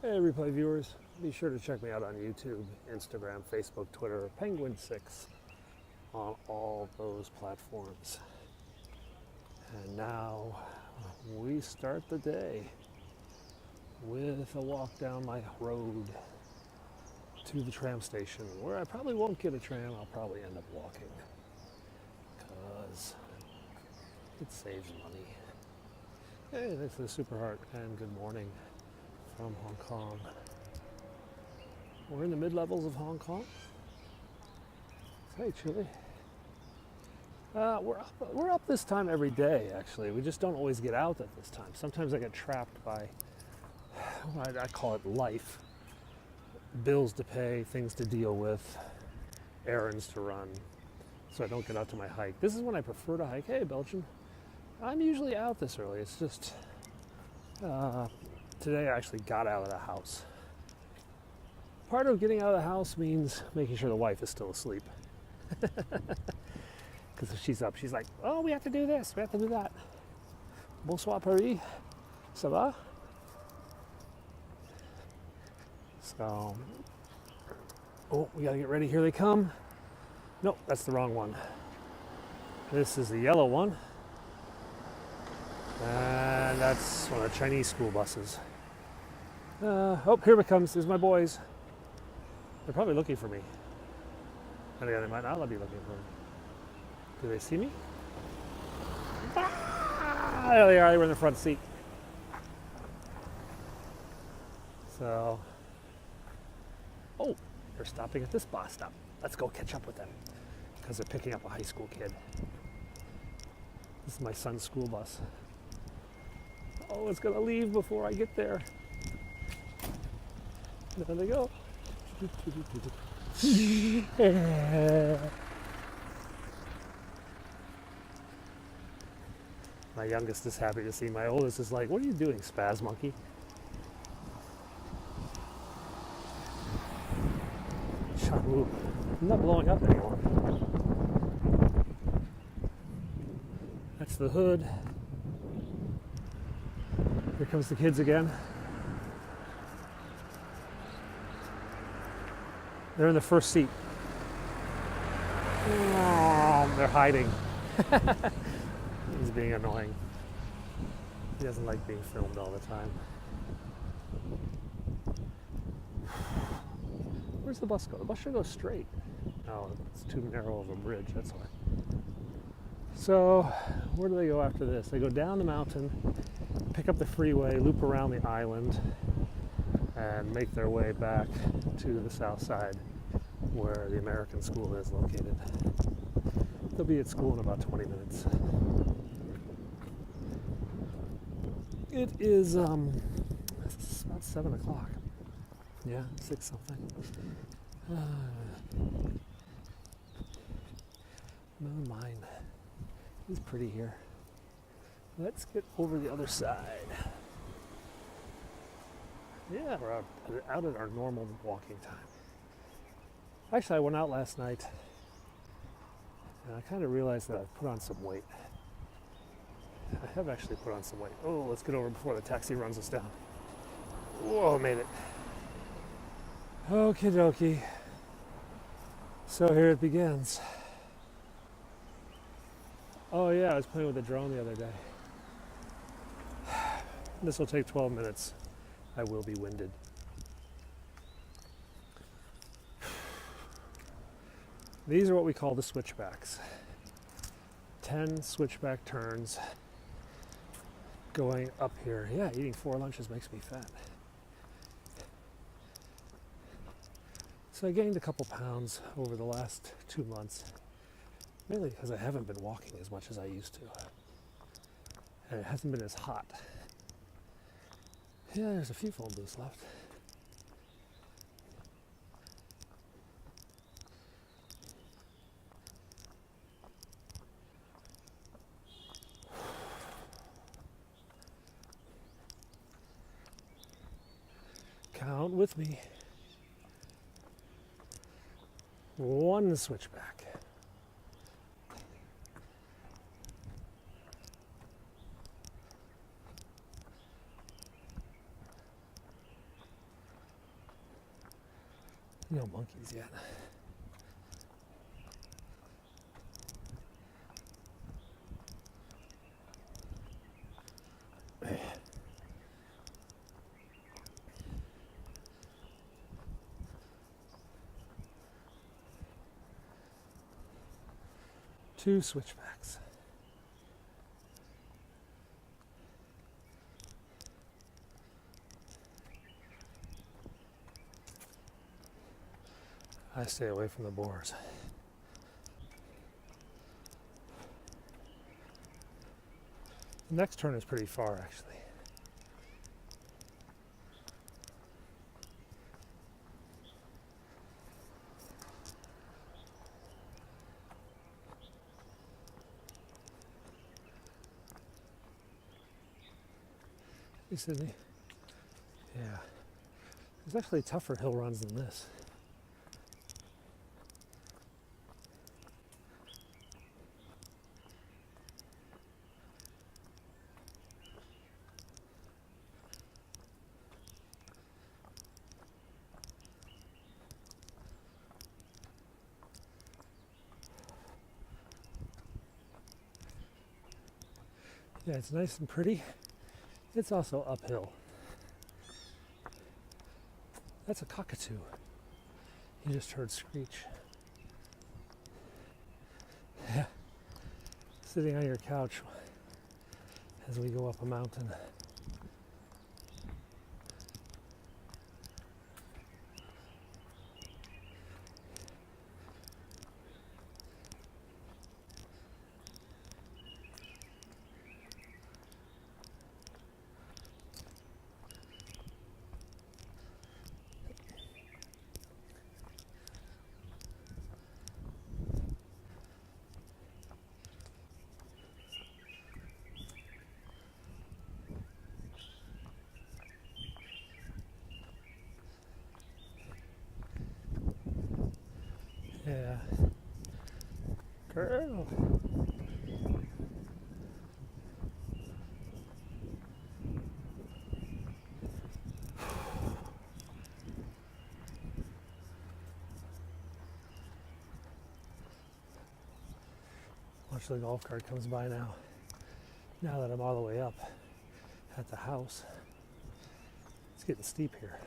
Hey, replay viewers, be sure to check me out on YouTube, Instagram, Facebook, Twitter, Penguin6 on all those platforms. And now we start the day with a walk down my road to the tram station, where I probably won't get a tram. I'll probably end up walking because it saves money. Hey, thanks for the Super Heart and good morning from Hong Kong. We're in the mid-levels of Hong Kong. Hey, Chile. We're up this time every day, actually. We just don't always get out at this time. Sometimes I get trapped by, I call it life. Bills to pay, things to deal with, errands to run. So I don't get out to my hike. This is when I prefer to hike. Hey, Belgian. I'm usually out this early. It's just, today I actually got out of the house. Part of getting out of the house means making sure the wife is still asleep. Because if she's up, she's like, oh, we have to do this, we have to do that. Bonsoir Paris, ça va? So, oh, we gotta get ready, here they come. Nope, that's the wrong one. This is the yellow one. And that's one of the Chinese school buses. Oh, here it comes, there's my boys. They're probably looking for me. And again, they might not be looking for me. Do they see me? Ah, there they are, they were in the front seat. So, oh, they're stopping at this bus stop. Let's go catch up with them because they're picking up a high school kid. This is my son's school bus. Oh, it's gonna leave before I get there. There they go. My youngest is happy to see. My oldest is like, what are you doing, spaz monkey? I'm not blowing up anymore. That's the hood. Here comes the kids again. They're in the first seat. Oh, they're hiding. He's being annoying. He doesn't like being filmed all the time. Where's the bus go? The bus should go straight. No, it's too narrow of a bridge, that's why. So, where do they go after this? They go down the mountain, pick up the freeway, loop around the island, and make their way back to the south side where the American school is located. They'll be at school in about 20 minutes. It is it's about 7 o'clock. Yeah, 6 something. Never mind. It's pretty here. Let's get over the other side. Yeah, we're out at our normal walking time. Actually, I went out last night and I kind of realized that I've put on some weight. I have actually put on some weight. Oh, let's get over before the taxi runs us down. Whoa, made it. Okie dokie. So here it begins. Oh yeah, I was playing with a drone the other day. This will take 12 minutes. I will be winded. These are what we call the switchbacks. 10 switchback turns going up here. Yeah, eating 4 lunches makes me fat. So I gained a couple pounds over the last 2 months, mainly because I haven't been walking as much as I used to. And it hasn't been as hot. Yeah, there's a few phone booths left. Count with me. 1 switchback. 2 No monkeys yet. Two switchbacks. I stay away from the boars. The next turn is pretty far, actually. Hey, Sydney. Yeah. There's actually tougher hill runs than this. Yeah, it's nice and pretty. It's also uphill. That's a cockatoo. You just heard screech. Yeah. Sitting on your couch as we go up a mountain. Yeah. Girl. Watch the golf cart comes by now. Now that I'm all the way up at the house. It's getting steep here.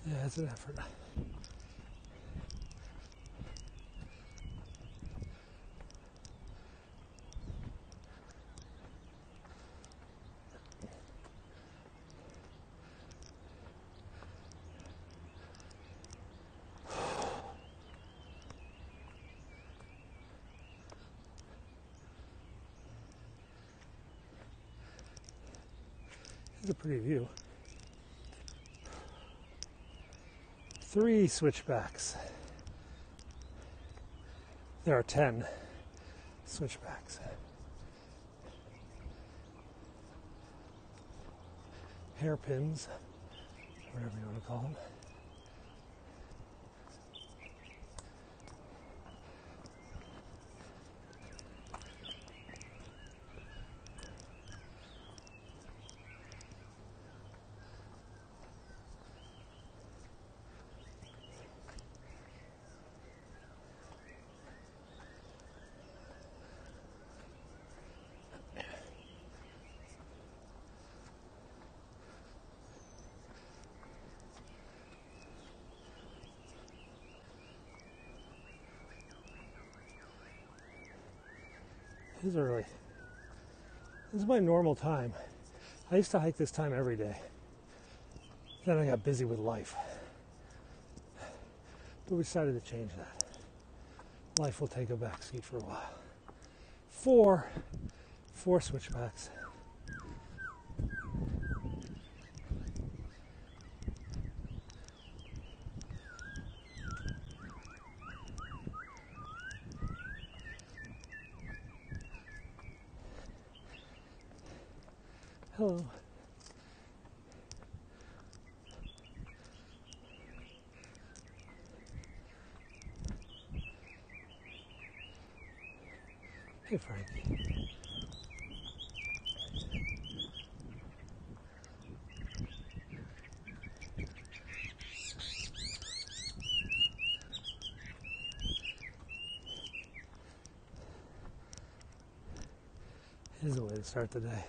Yeah, it's an effort. It's a pretty view. 3 switchbacks. There are 10 switchbacks. Hairpins, whatever you want to call them. This is early. This is my normal time. I used to hike this time every day. Then I got busy with life. But we decided to change that. Life will take a back seat for a while. Four switchbacks. Hello. Hey, Frank. Here's a way to start the day.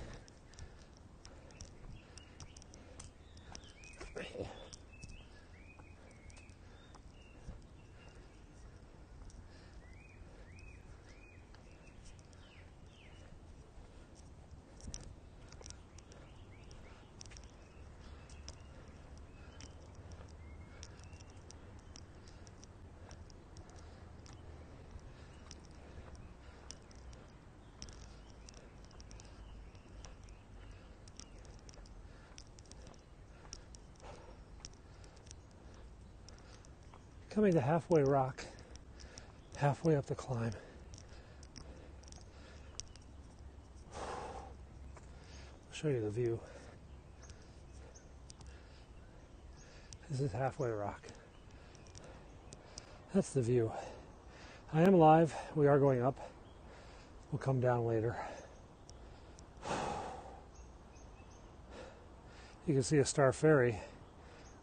Coming to halfway rock, halfway up the climb. I'll show you the view. This is halfway rock. That's the view. I am live. We are going up. We'll come down later. You can see a Star Ferry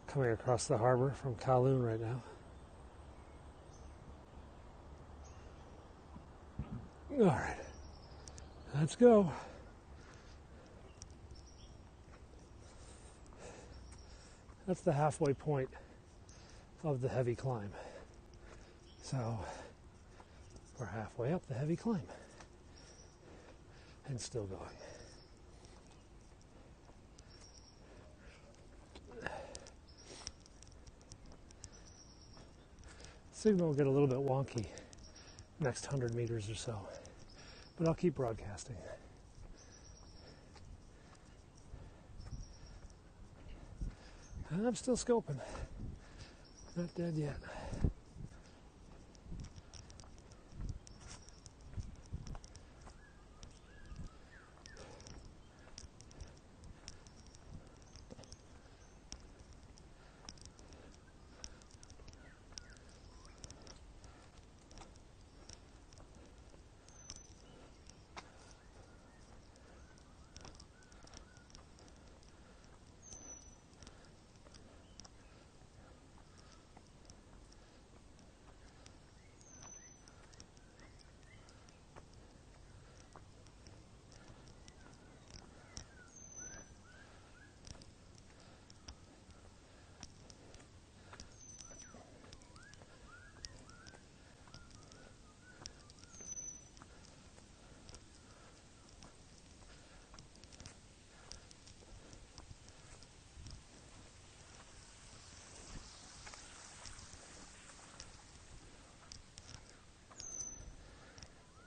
coming across the harbor from Kowloon right now. All right, let's go. That's the halfway point of the heavy climb. So we're halfway up the heavy climb and still going. Signal will get a little bit wonky next 100 meters or so, but I'll keep broadcasting. And I'm still scoping. Not dead yet.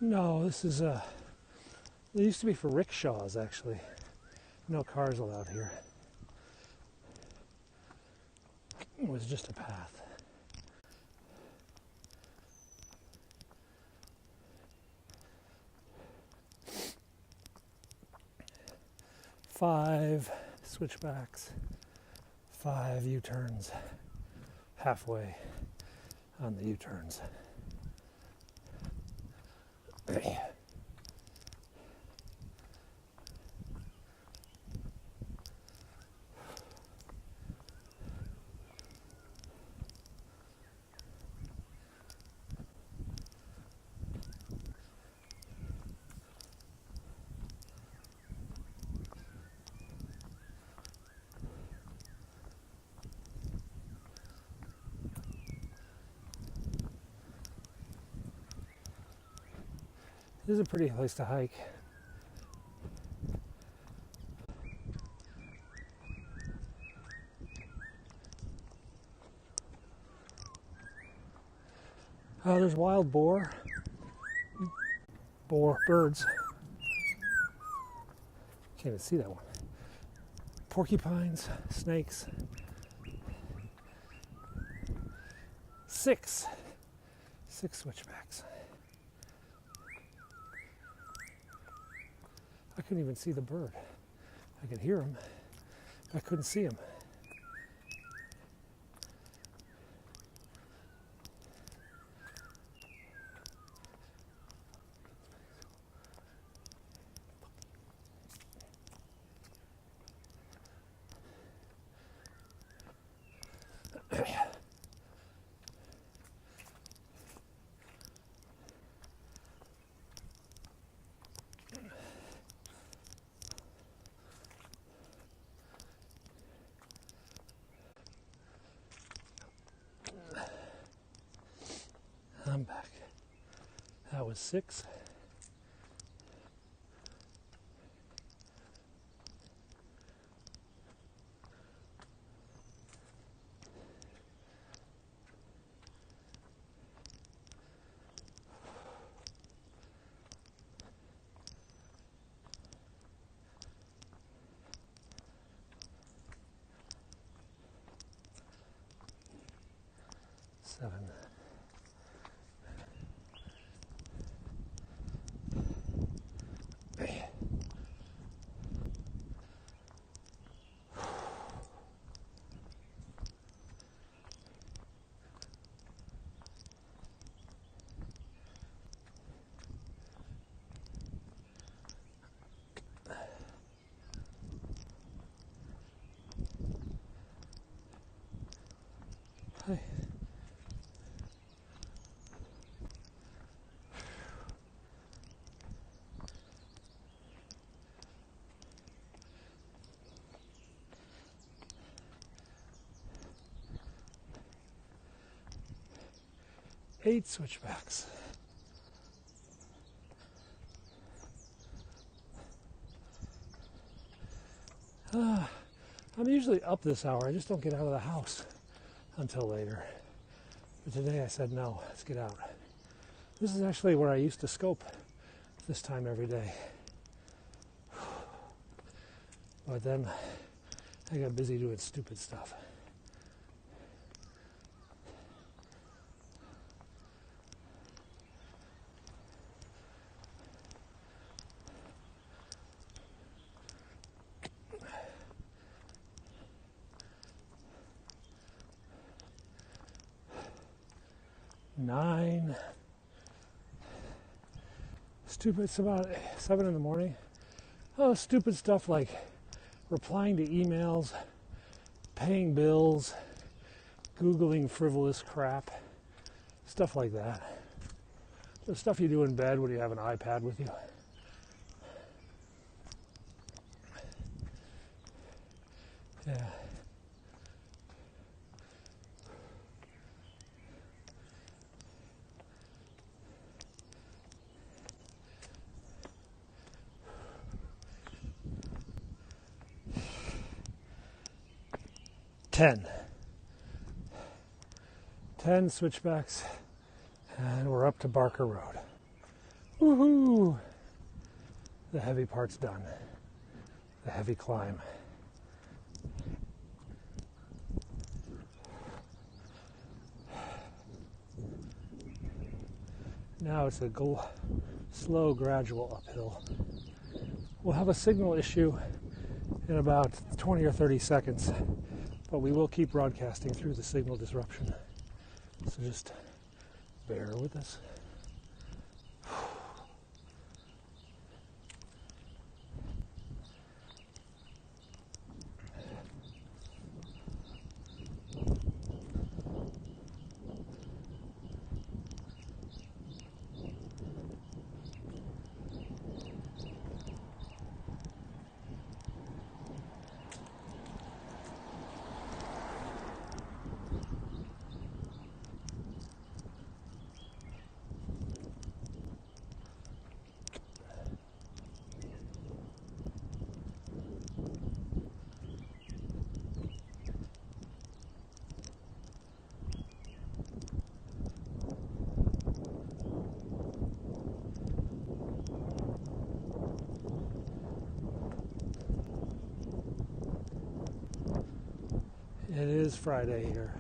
No, this is it used to be for rickshaws, actually. No cars allowed here. It was just a path. Five switchbacks, 5 U-turns, halfway on the U-turns. This is a pretty place to hike. There's wild birds. Can't even see that one. Porcupines, snakes. 6 switchbacks. I couldn't even see the bird. I could hear him. I couldn't see him. That was 6. Seven. 8 switchbacks. I'm usually up this hour. I just don't get out of the house until later. But today I said, no, let's get out. This is actually where I used to scope this time every day. But then I got busy doing stupid stuff. Nine. Stupid. It's about 7 in the morning. Oh, stupid stuff like replying to emails, paying bills, Googling frivolous crap, stuff like that. The stuff you do in bed when you have an iPad with you. Yeah. Ten switchbacks, and we're up to Barker Road. Woohoo! The heavy part's done. The heavy climb. Now it's a slow, gradual uphill. We'll have a signal issue in about 20 or 30 seconds, but we will keep broadcasting through the signal disruption. So just bear with us. It is Friday here.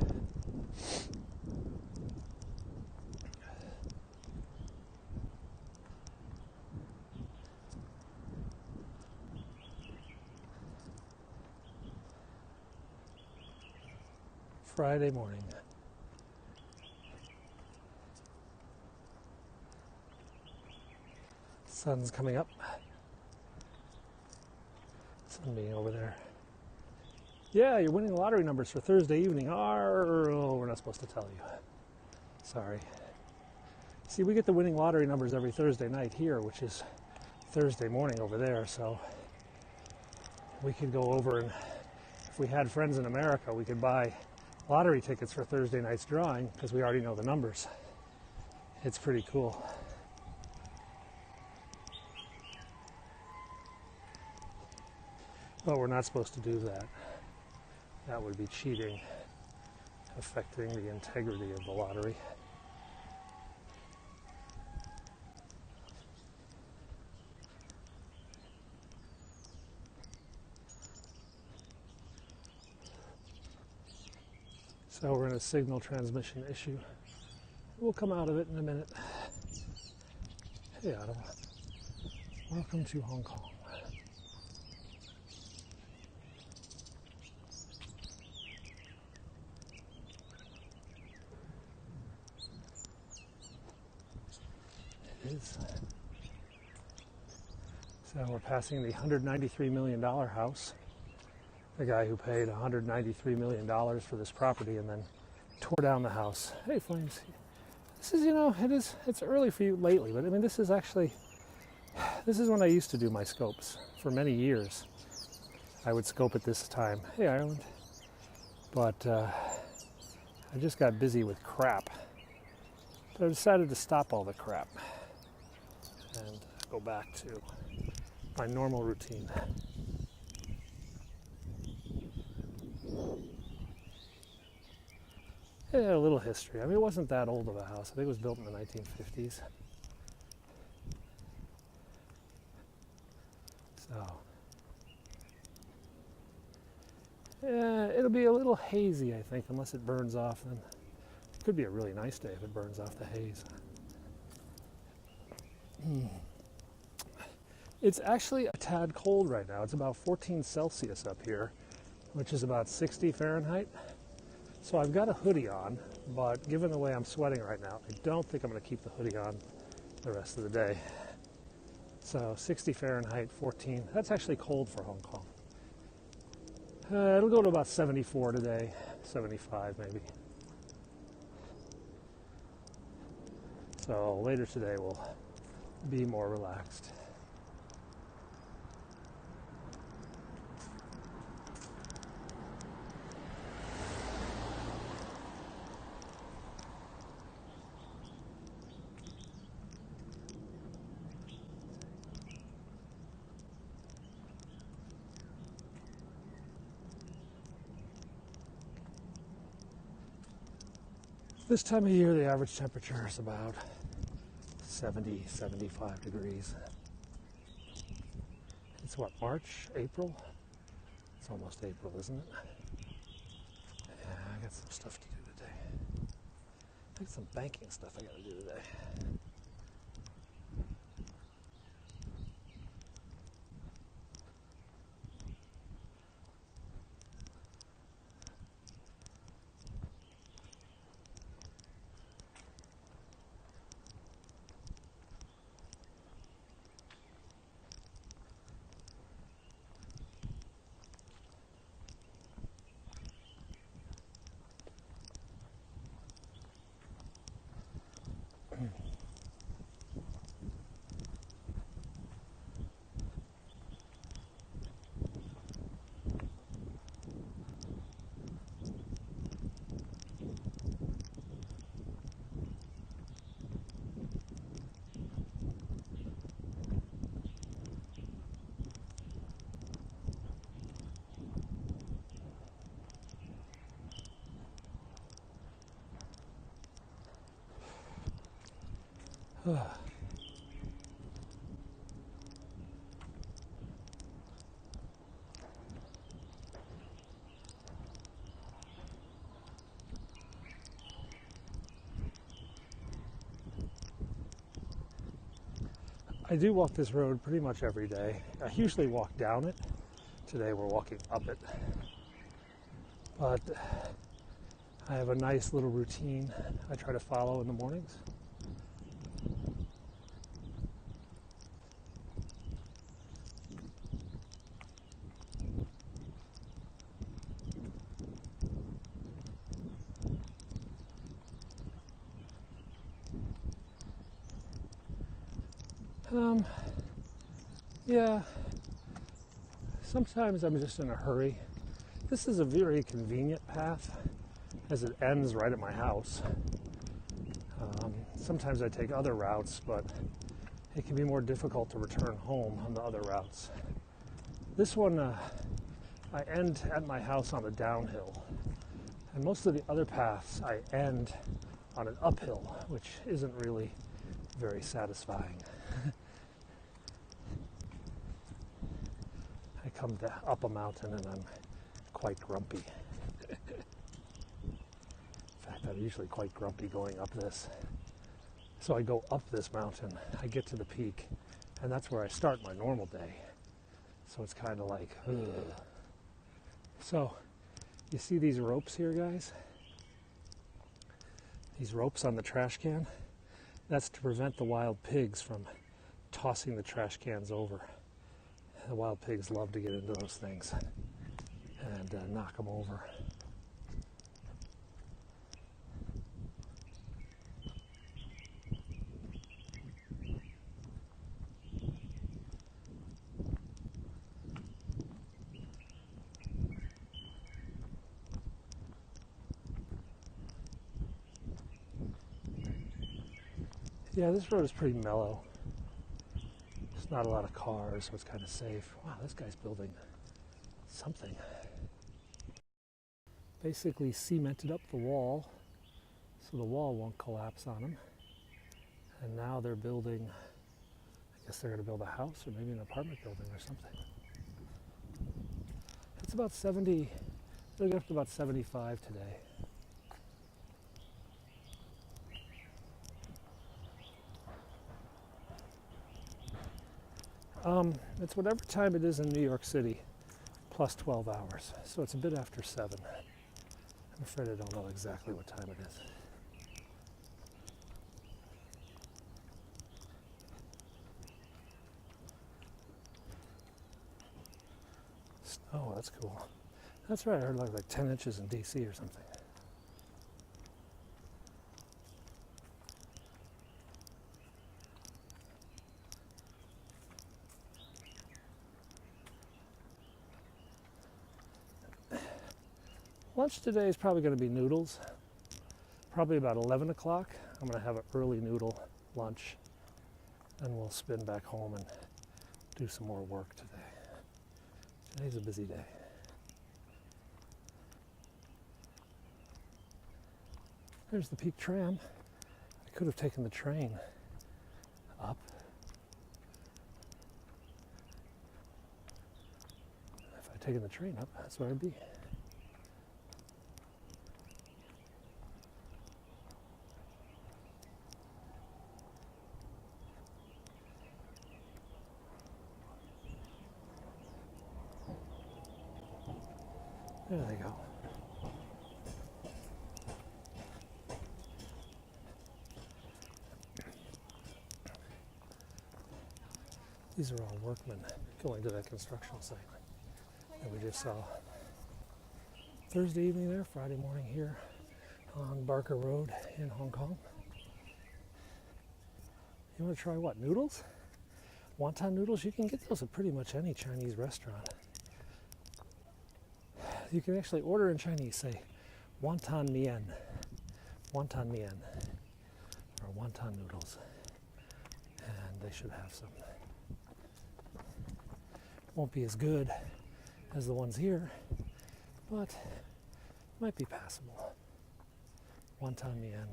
Friday morning. Sun's coming up. Sun being over there. Yeah, you're winning the lottery numbers for Thursday evening. Oh, we're not supposed to tell you. Sorry. See, we get the winning lottery numbers every Thursday night here, which is Thursday morning over there, so we could go over and if we had friends in America, we could buy lottery tickets for Thursday night's drawing because we already know the numbers. It's pretty cool. But we're not supposed to do that. That would be cheating, affecting the integrity of the lottery. So we're in a signal transmission issue. We'll come out of it in a minute. Hey, Adam. Welcome to Hong Kong. It is. So we're passing the $193 million house. The guy who paid $193 million for this property and then tore down the house. Hey, Flames. This is, it's early for you lately, but I mean, this is when I used to do my scopes for many years. I would scope at this time. Hey, Ireland. But I just got busy with crap. So I decided to stop all the crap and go back to my normal routine. It had a little history. I mean, it wasn't that old of a house. I think it was built in the 1950s. So, yeah, it'll be a little hazy, I think, unless it burns off. Then it could be a really nice day if it burns off the haze. It's actually a tad cold right now. It's about 14 Celsius up here, which is about 60 Fahrenheit. So I've got a hoodie on, but given the way I'm sweating right now, I don't think I'm going to keep the hoodie on the rest of the day. So 60 Fahrenheit, 14. That's actually cold for Hong Kong. It'll go to about 74 today, 75 maybe. So later today we'll be more relaxed. This time of year, the average temperature is about 70, 75 degrees. It's what, March, April? It's almost April, isn't it? Yeah, I got some stuff to do today. I got some banking stuff I got to do today. I do walk this road pretty much every day. I usually walk down it. Today we're walking up it. But I have a nice little routine I try to follow in the mornings. Yeah, sometimes I'm just in a hurry. This is a very convenient path as it ends right at my house. Sometimes I take other routes, but it can be more difficult to return home on the other routes. This one, I end at my house on a downhill, and most of the other paths I end on an uphill, which isn't really very satisfying. I come up a mountain and I'm quite grumpy. In fact, I'm usually quite grumpy going up this. So I go up this mountain, I get to the peak, and that's where I start my normal day. So it's kind of like, ugh. So, you see these ropes here, guys? These ropes on the trash can? That's to prevent the wild pigs from tossing the trash cans over. The wild pigs love to get into those things and knock them over. Yeah, this road is pretty mellow. There's not a lot of cars, so it's kind of safe. Wow, this guy's building something. Basically cemented up the wall so the wall won't collapse on them. And now they're building, I guess they're going to build a house or maybe an apartment building or something. It's about 70, they'll get up to about 75 today. It's whatever time it is in New York City, plus 12 hours. So it's a bit after 7. I'm afraid I don't know exactly what time it is. Oh, that's cool. That's right, I heard like 10 inches in DC or something. Lunch today is probably going to be noodles. Probably about 11 o'clock. I'm going to have an early noodle lunch. And we'll spin back home and do some more work today. Today's a busy day. There's the Peak tram. I could have taken the train up. If I'd taken the train up, that's where I'd be. There they go. These are all workmen going to that construction site that we just saw. Thursday evening there, Friday morning here on Barker Road in Hong Kong. You want to try what? Noodles? Wonton noodles? You can get those at pretty much any Chinese restaurant. You can actually order in Chinese, say wonton mian, or wonton noodles, and they should have some. Won't be as good as the ones here, but might be passable. Wonton mian.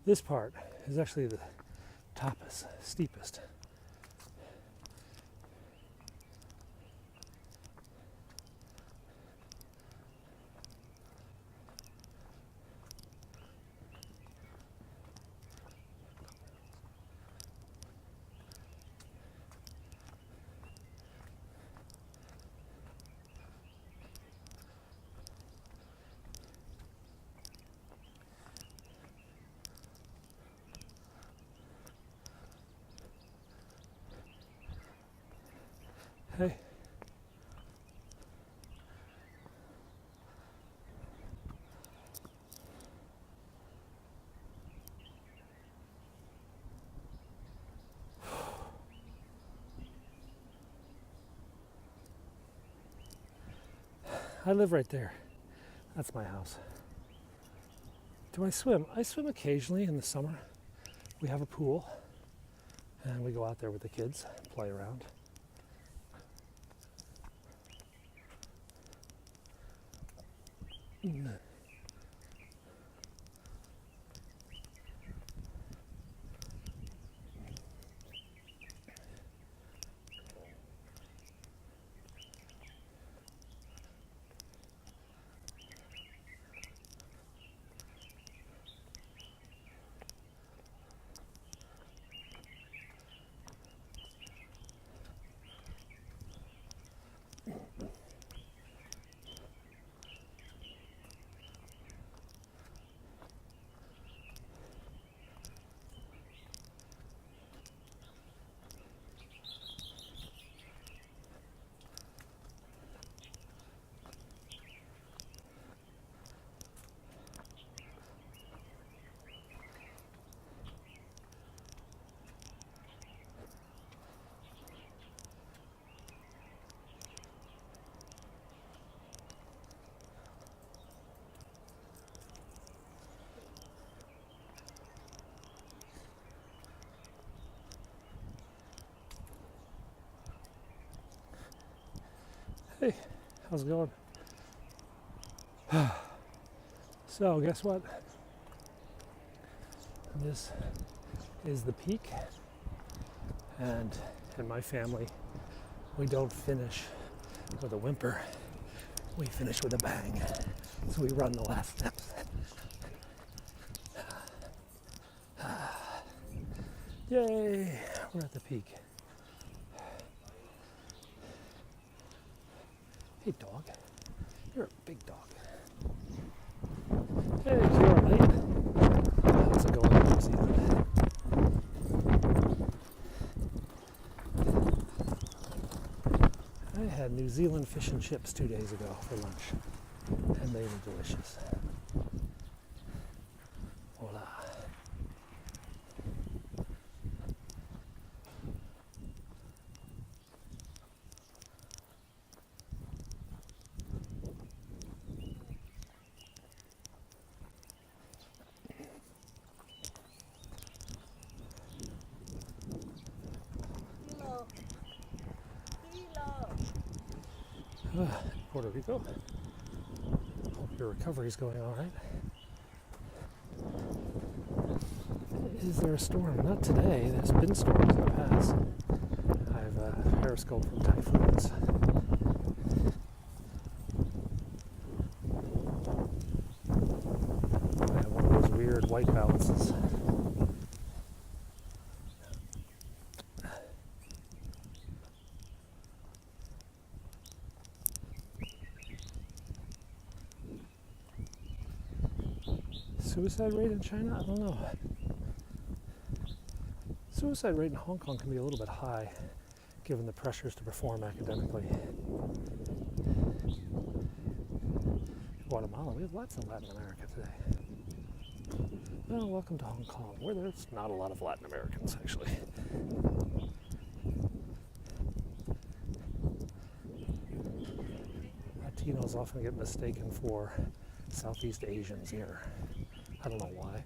This part is actually the steepest. Hey. I live right there. That's my house. Do I swim? I swim occasionally in the summer. We have a pool, and we go out there with the kids, play around. Hey, how's it going? So, guess what? This is the peak, and in my family, we don't finish with a whimper, we finish with a bang. So we run the last steps. Yay, we're at the peak. Hey dog, you're a big dog. Hey Kira, mate. How's it going in New Zealand? I had New Zealand fish and chips 2 days ago for lunch, and they were delicious. Hola. Puerto Rico. Hope your recovery is going all right. Is there a storm? Not today. There's been storms in the past. I have a periscope from typhoons. I have one of those weird white balances. Suicide rate in China? I don't know. Suicide rate in Hong Kong can be a little bit high, given the pressures to perform academically. Guatemala, we have lots of Latin America today. Well, welcome to Hong Kong, where there's not a lot of Latin Americans, actually. Latinos often get mistaken for Southeast Asians here. I don't know why.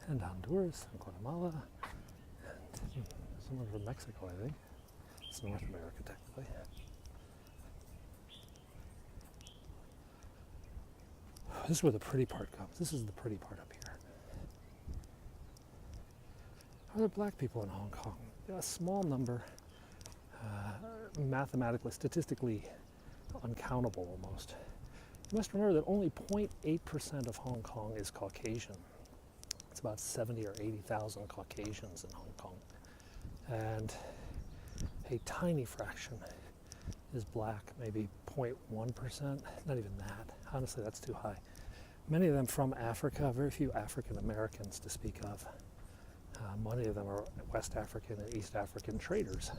And Honduras, and Guatemala, and someone from Mexico, I think. It's North America, technically. This is where the pretty part comes. This is the pretty part up here. Are there black people in Hong Kong? A small number, mathematically, statistically uncountable almost. You must remember that only 0.8% of Hong Kong is Caucasian. It's about 70 or 80,000 Caucasians in Hong Kong. And a tiny fraction is black, maybe 0.1%, not even that. Honestly, that's too high. Many of them from Africa, very few African Americans to speak of. Many of them are West African and East African traders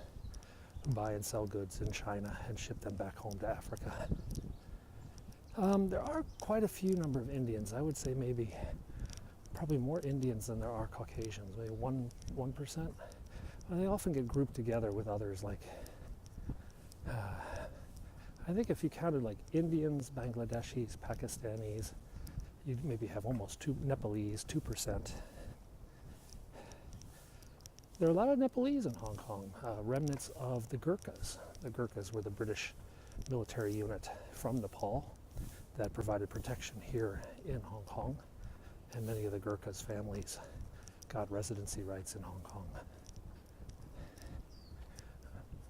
who buy and sell goods in China and ship them back home to Africa. There are quite a few number of Indians. I would say probably more Indians than there are Caucasians, maybe 1%. And they often get grouped together with others like I think if you counted like Indians, Bangladeshis, Pakistanis, you'd maybe have almost Nepalese, 2%. There are a lot of Nepalese in Hong Kong, remnants of the Gurkhas. The Gurkhas were the British military unit from Nepal that provided protection here in Hong Kong, and many of the Gurkhas' families got residency rights in Hong Kong.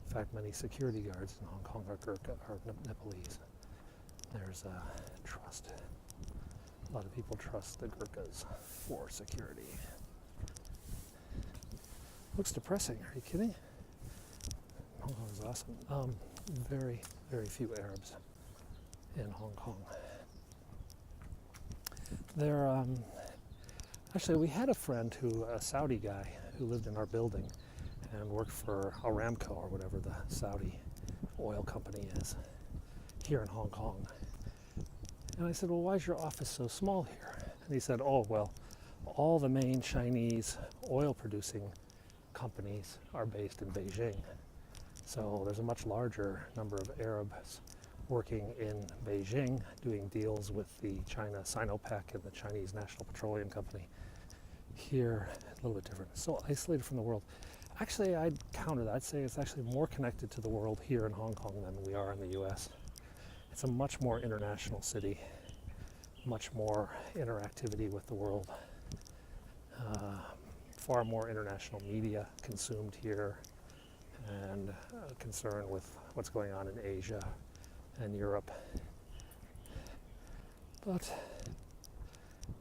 In fact, many security guards in Hong Kong are Nepalese. There's trust. A lot of people trust the Gurkhas for security. Looks depressing. Are you kidding? Hong Kong is awesome. Very, very few Arabs in Hong Kong. Actually, we had a friend a Saudi guy, who lived in our building and worked for Aramco, or whatever the Saudi oil company is, here in Hong Kong. And I said, well, why is your office so small here? And he said, oh, well, all the main Chinese oil producing companies are based in Beijing. So there's a much larger number of Arabs working in Beijing, doing deals with the China Sinopec and the Chinese National Petroleum Company. Here, a little bit different. So isolated from the world. Actually, I'd counter that. I'd say it's actually more connected to the world here in Hong Kong than we are in the US. It's a much more international city, much more interactivity with the world, far more international media consumed here, and concern with what's going on in Asia and Europe. But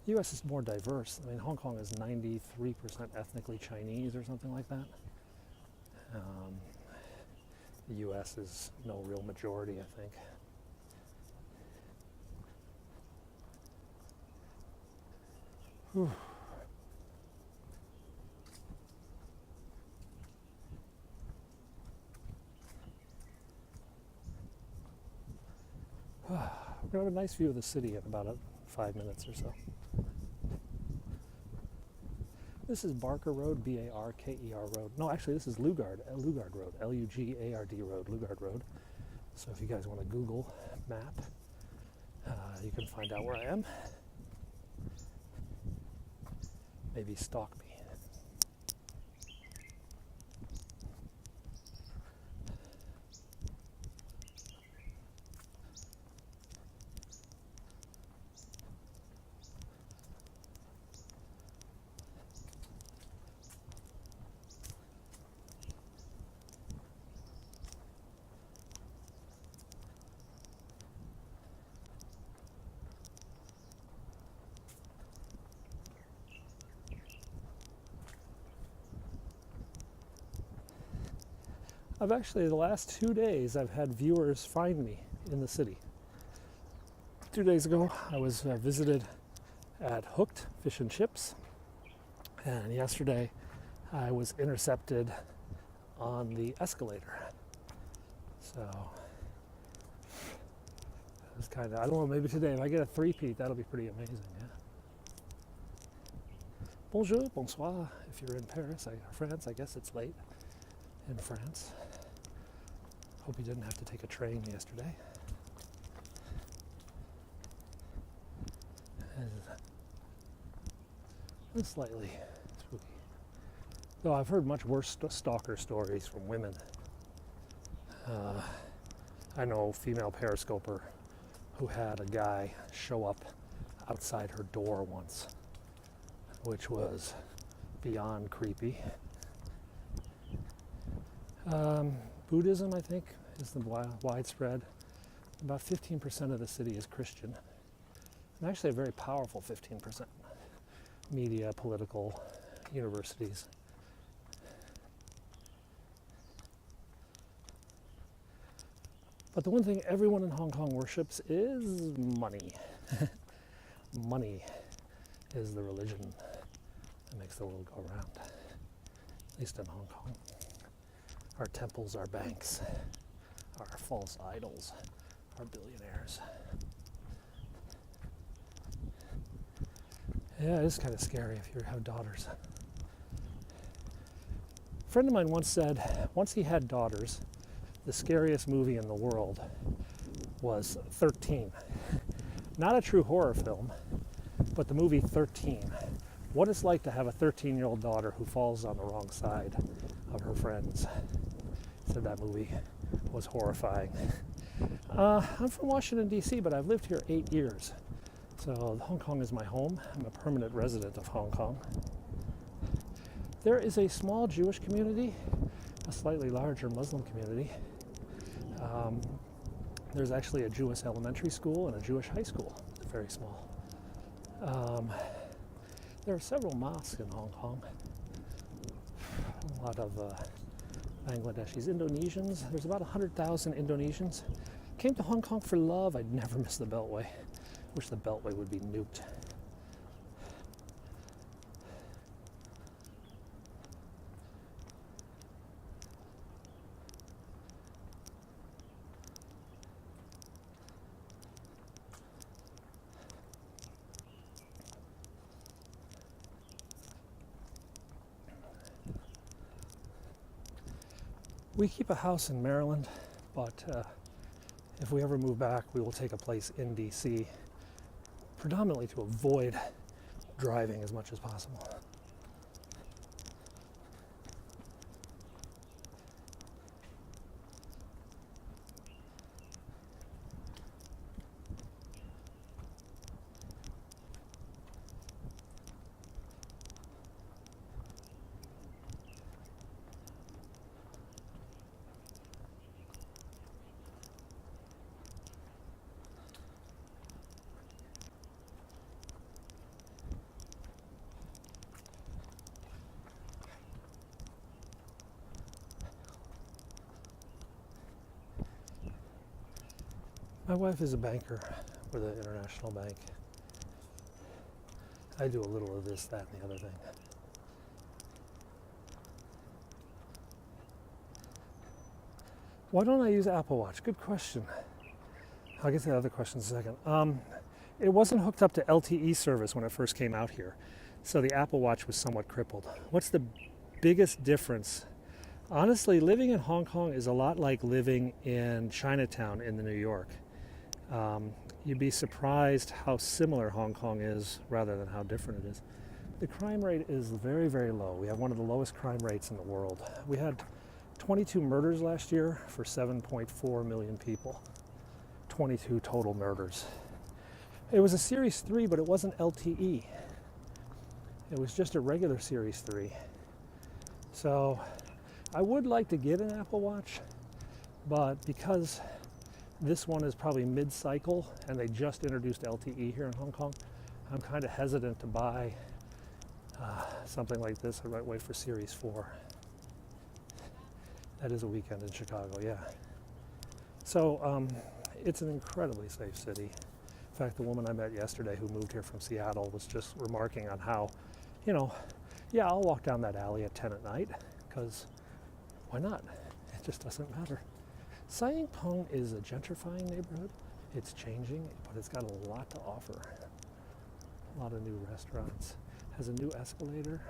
the US is more diverse. I mean, Hong Kong is 93% ethnically Chinese or something like that. The US is no real majority, I think. Whew. We're going to have a nice view of the city in about 5 minutes or so. This is Barker Road, B-A-R-K-E-R Road. No, actually, this is Lugard Road, L-U-G-A-R-D Road, Lugard Road. So if you guys want to Google map, you can find out where I am. Maybe stalk me. I've actually, the last 2 days, I've had viewers find me in the city. 2 days ago, I was visited at Hooked Fish and Chips, and yesterday I was intercepted on the escalator. So, it was kind of, I don't know, maybe today, if I get a three-peat, that'll be pretty amazing, yeah. Bonjour, bonsoir, if you're in Paris, or France, I guess it's late in France. Hope you didn't have to take a train yesterday. It's slightly spooky. Though I've heard much worse stalker stories from women. I know a female periscoper who had a guy show up outside her door once, which was beyond creepy. Buddhism, I think, is the widespread. About 15% of the city is Christian. And actually a very powerful 15%. Media, political, universities. But the one thing everyone in Hong Kong worships is money. Money is the religion that makes the world go round, at least in Hong Kong. Our temples, our banks, our false idols, our billionaires. Yeah, it's kind of scary if you have daughters. A friend of mine once said, once he had daughters, the scariest movie in the world was 13. Not a true horror film, but the movie 13. What it's like to have a 13-year-old daughter who falls on the wrong side of her friends. Said that movie was horrifying. I'm from Washington, D.C., but I've lived here 8 years. So Hong Kong is my home. I'm a permanent resident of Hong Kong. There is a small Jewish community, a slightly larger Muslim community. There's actually a Jewish elementary school and a Jewish high school. They're very small. There are several mosques in Hong Kong. A lot of Bangladeshis, Indonesians. There's about 100,000 Indonesians. Came to Hong Kong for love. I'd never miss the Beltway. Wish the Beltway would be nuked. We keep a house in Maryland, but if we ever move back, we will take a place in DC, predominantly to avoid driving as much as possible. My wife is a banker with an international bank. I do a little of this, that, and the other thing. Why don't I use Apple Watch? Good question. I'll get to the other questions in a second. It wasn't hooked up to LTE service when it first came out here, so the Apple Watch was somewhat crippled. What's the biggest difference? Honestly, living in Hong Kong is a lot like living in Chinatown in New York. You'd be surprised how similar Hong Kong is rather than how different it is. The crime rate is very, very low. We have one of the lowest crime rates in the world. We had 22 murders last year for 7.4 million people. 22 total murders. It was a Series 3, but it wasn't LTE. It was just a regular Series 3. So I would like to get an Apple Watch, but because this one is probably mid-cycle and they just introduced LTE here in Hong Kong, I'm kind of hesitant to buy something like this. I might wait for Series 4. That is a weekend in Chicago, yeah. So it's an incredibly safe city. In fact, the woman I met yesterday who moved here from Seattle was just remarking on how, yeah, I'll walk down that alley at 10 at night, because why not? It just doesn't matter. Sai Ying Pung is a gentrifying neighborhood. It's changing, but it's got a lot to offer. A lot of new restaurants. Has a new escalator,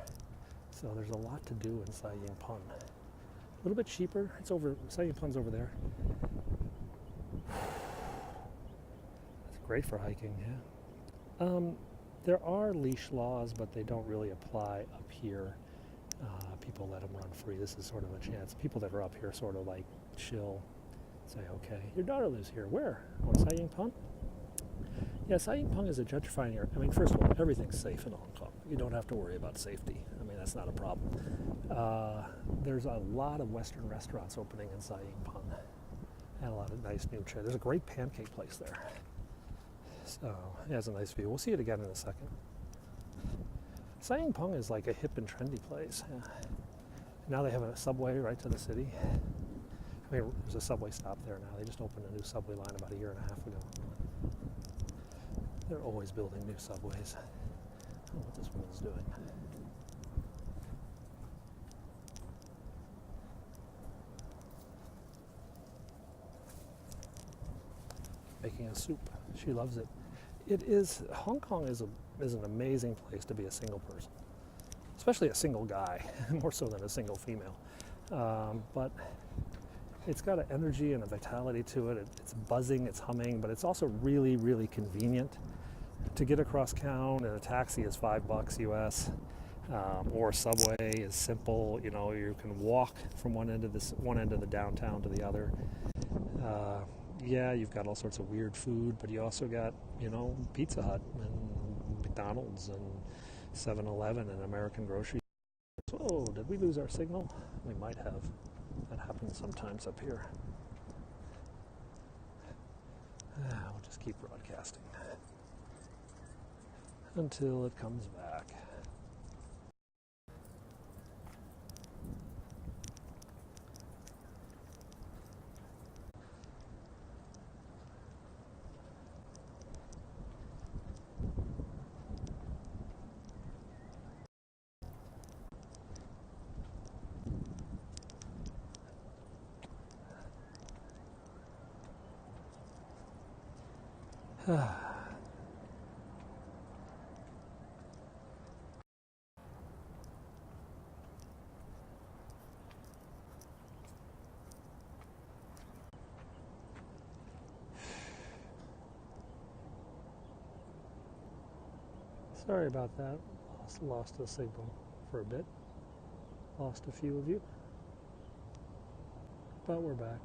so there's a lot to do in Sai Ying Pung. A little bit cheaper. It's over. Sai Ying Pung's over there. It's great for hiking, yeah. There are leash laws, but they don't really apply up here. People let them run free. This is sort of a chance. People that are up here sort of like chill. Say, okay, your daughter lives here. Where? Oh, in Sai Ying Pung? Yeah, Sai Ying Pung is a gentrifying area. I mean, first of all, everything's safe in Hong Kong. You don't have to worry about safety. I mean, that's not a problem. There's a lot of Western restaurants opening in Sai Ying Pung. And a lot of nice new chairs. There's a great pancake place there. So, it has a nice view. We'll see it again in a second. Sai Ying Pung is like a hip and trendy place. Yeah. Now they have a subway right to the city. I mean, there's a subway stop there now. They just opened a new subway line about a year and a half ago. They're always building new subways. I don't know what this woman's doing. Making a soup. She loves it. Hong Kong is an amazing place to be a single person, especially a single guy, more so than a single female. But It's got an energy and a vitality to it. It's buzzing, it's humming, but it's also really, really convenient. To get across town in a taxi is $5 US, or subway is simple. You know, you can walk from one end of the downtown to the other. Yeah, you've got all sorts of weird food, but you also got, you know, Pizza Hut and McDonald's and 7-Eleven and American grocery. Oh, did we lose our signal? We might have. That happens sometimes up here. We'll just keep broadcasting until it comes back. Sorry about that. Lost a signal for a bit. Lost a few of you. But we're back.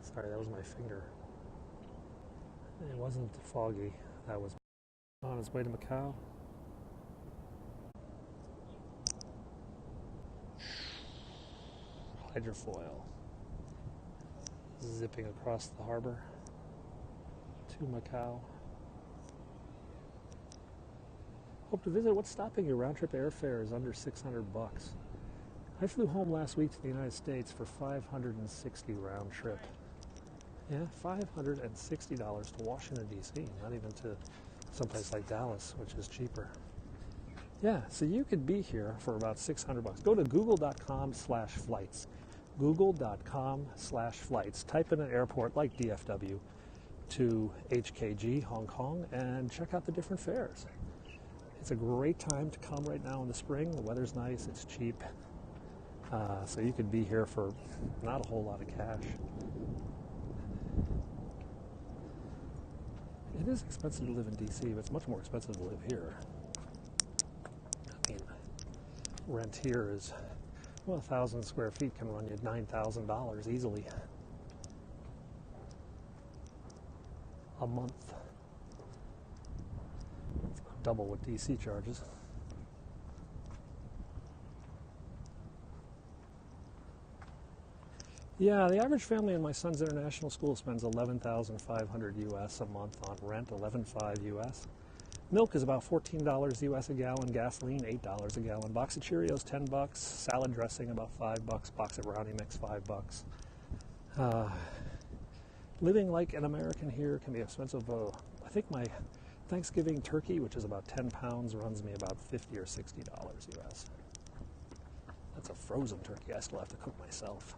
Sorry, that was my finger. It wasn't foggy. That was on its way to Macau. Hydrofoil. Zipping across the harbor to Macau. Hope to visit. What's stopping you? Round trip airfare is under $600. I flew home last week to the United States for $560 round trip. Yeah, $560 to Washington, D.C., not even to someplace like Dallas, which is cheaper. Yeah, so you could be here for about $600. Go to google.com/flights. Google.com/flights. Type in an airport like DFW to HKG, Hong Kong, and check out the different fares. It's a great time to come right now in the spring. The weather's nice, it's cheap. So you could be here for not a whole lot of cash. It is expensive to live in D.C., but it's much more expensive to live here. I mean, rent here is, 1,000 square feet can run you $9,000 easily a month. It's about double what D.C. charges. Yeah, the average family in my son's international school spends $11,500 US a month on rent, $11,500 US. Milk is about $14 US a gallon, gasoline $8 a gallon, box of Cheerios $10, salad dressing about $5, box of brownie mix $5. Living like an American here can be expensive. I think my Thanksgiving turkey, which is about 10 pounds, runs me about $50 or $60 US. That's a frozen turkey. I still have to cook myself.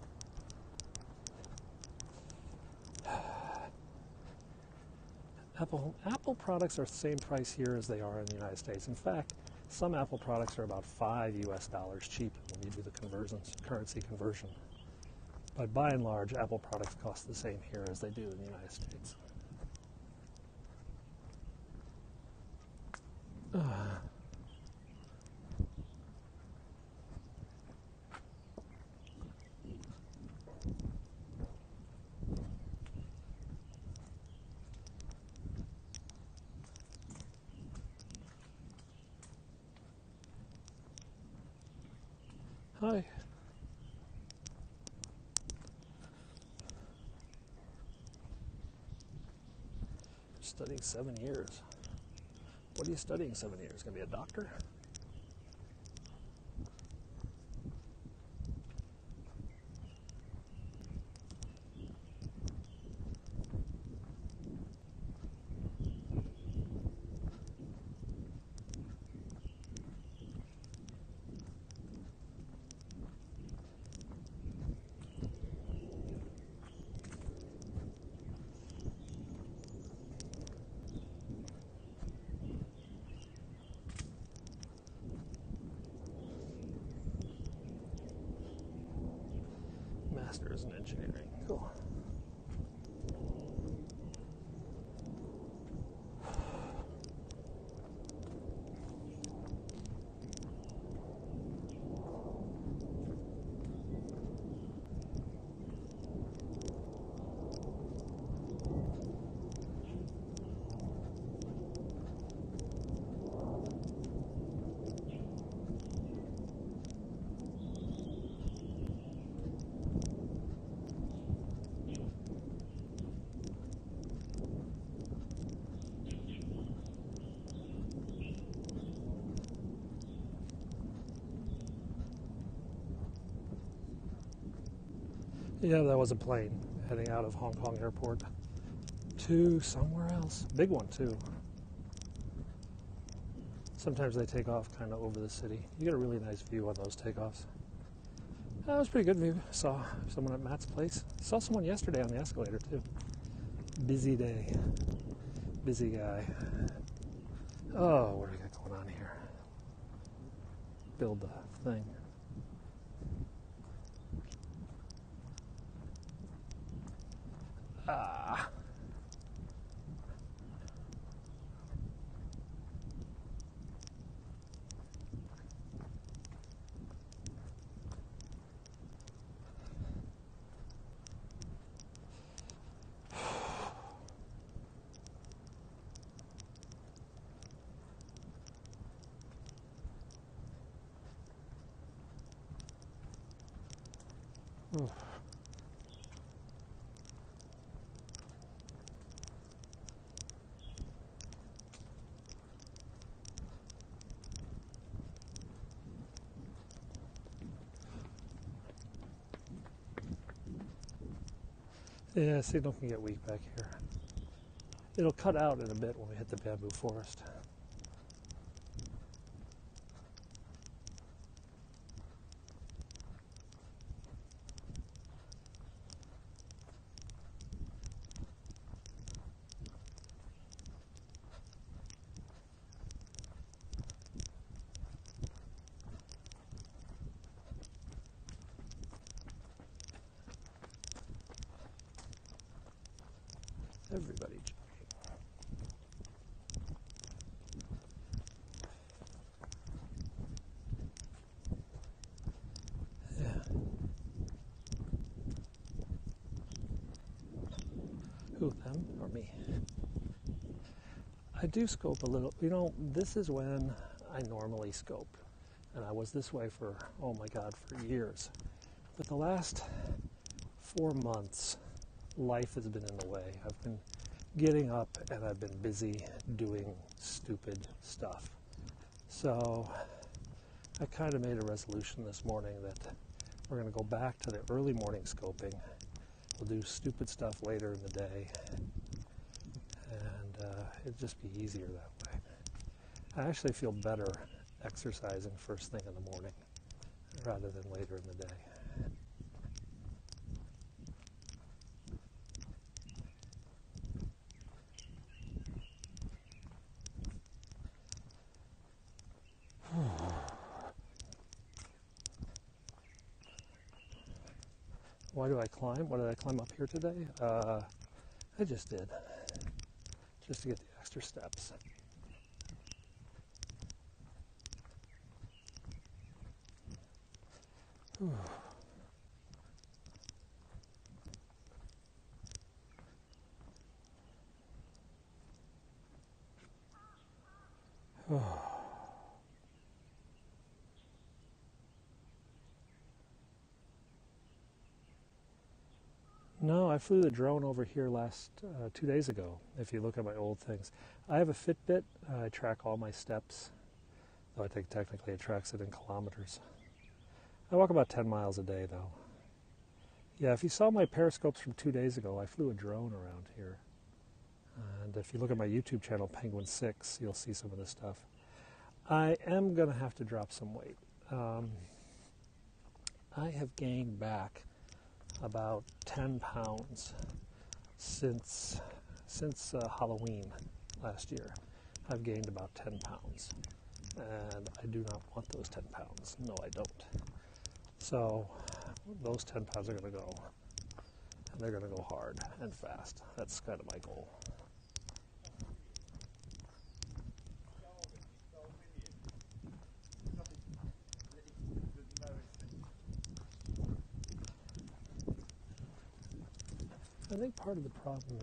Apple products are the same price here as they are in the United States. In fact, some Apple products are about $5 US cheap when you do the currency conversion. But by and large, Apple products cost the same here as they do in the United States. Hi. Studying 7 years. What are you studying 7 years? Going to be a doctor? master's in engineering. Cool. Yeah, that was a plane heading out of Hong Kong Airport to somewhere else. Big one, too. Sometimes they take off kind of over the city. You get a really nice view on those takeoffs. That was a pretty good view. Saw someone at Matt's place. Saw someone yesterday on the escalator, too. Busy day. Busy guy. Oh, what do we got going on here? Build the thing. Ah. Oof. Yeah, signal can get weak back here. It'll cut out in a bit when we hit the bamboo forest. Everybody jogging. Yeah. Who, them or me? I do scope a little. You know, this is when I normally scope. And I was this way for, oh my God, for years. But the last 4 months, life has been in the way. I've been getting up and I've been busy doing stupid stuff. So I kind of made a resolution this morning that we're going to go back to the early morning scoping. We'll do stupid stuff later in the day, and it'd just be easier that way. I actually feel better exercising first thing in the morning rather than later in the day. Why do I climb? Why did I climb up here today? I just did. Just to get the extra steps. No, I flew the drone over here 2 days ago, if you look at my old things. I have a Fitbit. I track all my steps, though I think technically it tracks it in kilometers. I walk about 10 miles a day, though. Yeah, if you saw my periscopes from 2 days ago, I flew a drone around here. And if you look at my YouTube channel, Penguin6, you'll see some of this stuff. I am going to have to drop some weight. I have gained back about 10 pounds since Halloween last year. I've gained about 10 pounds, and I do not want those 10 pounds. No, I don't. So those 10 pounds are going to go. And they're going to go hard and fast. That's kind of my goal. I think part of the problem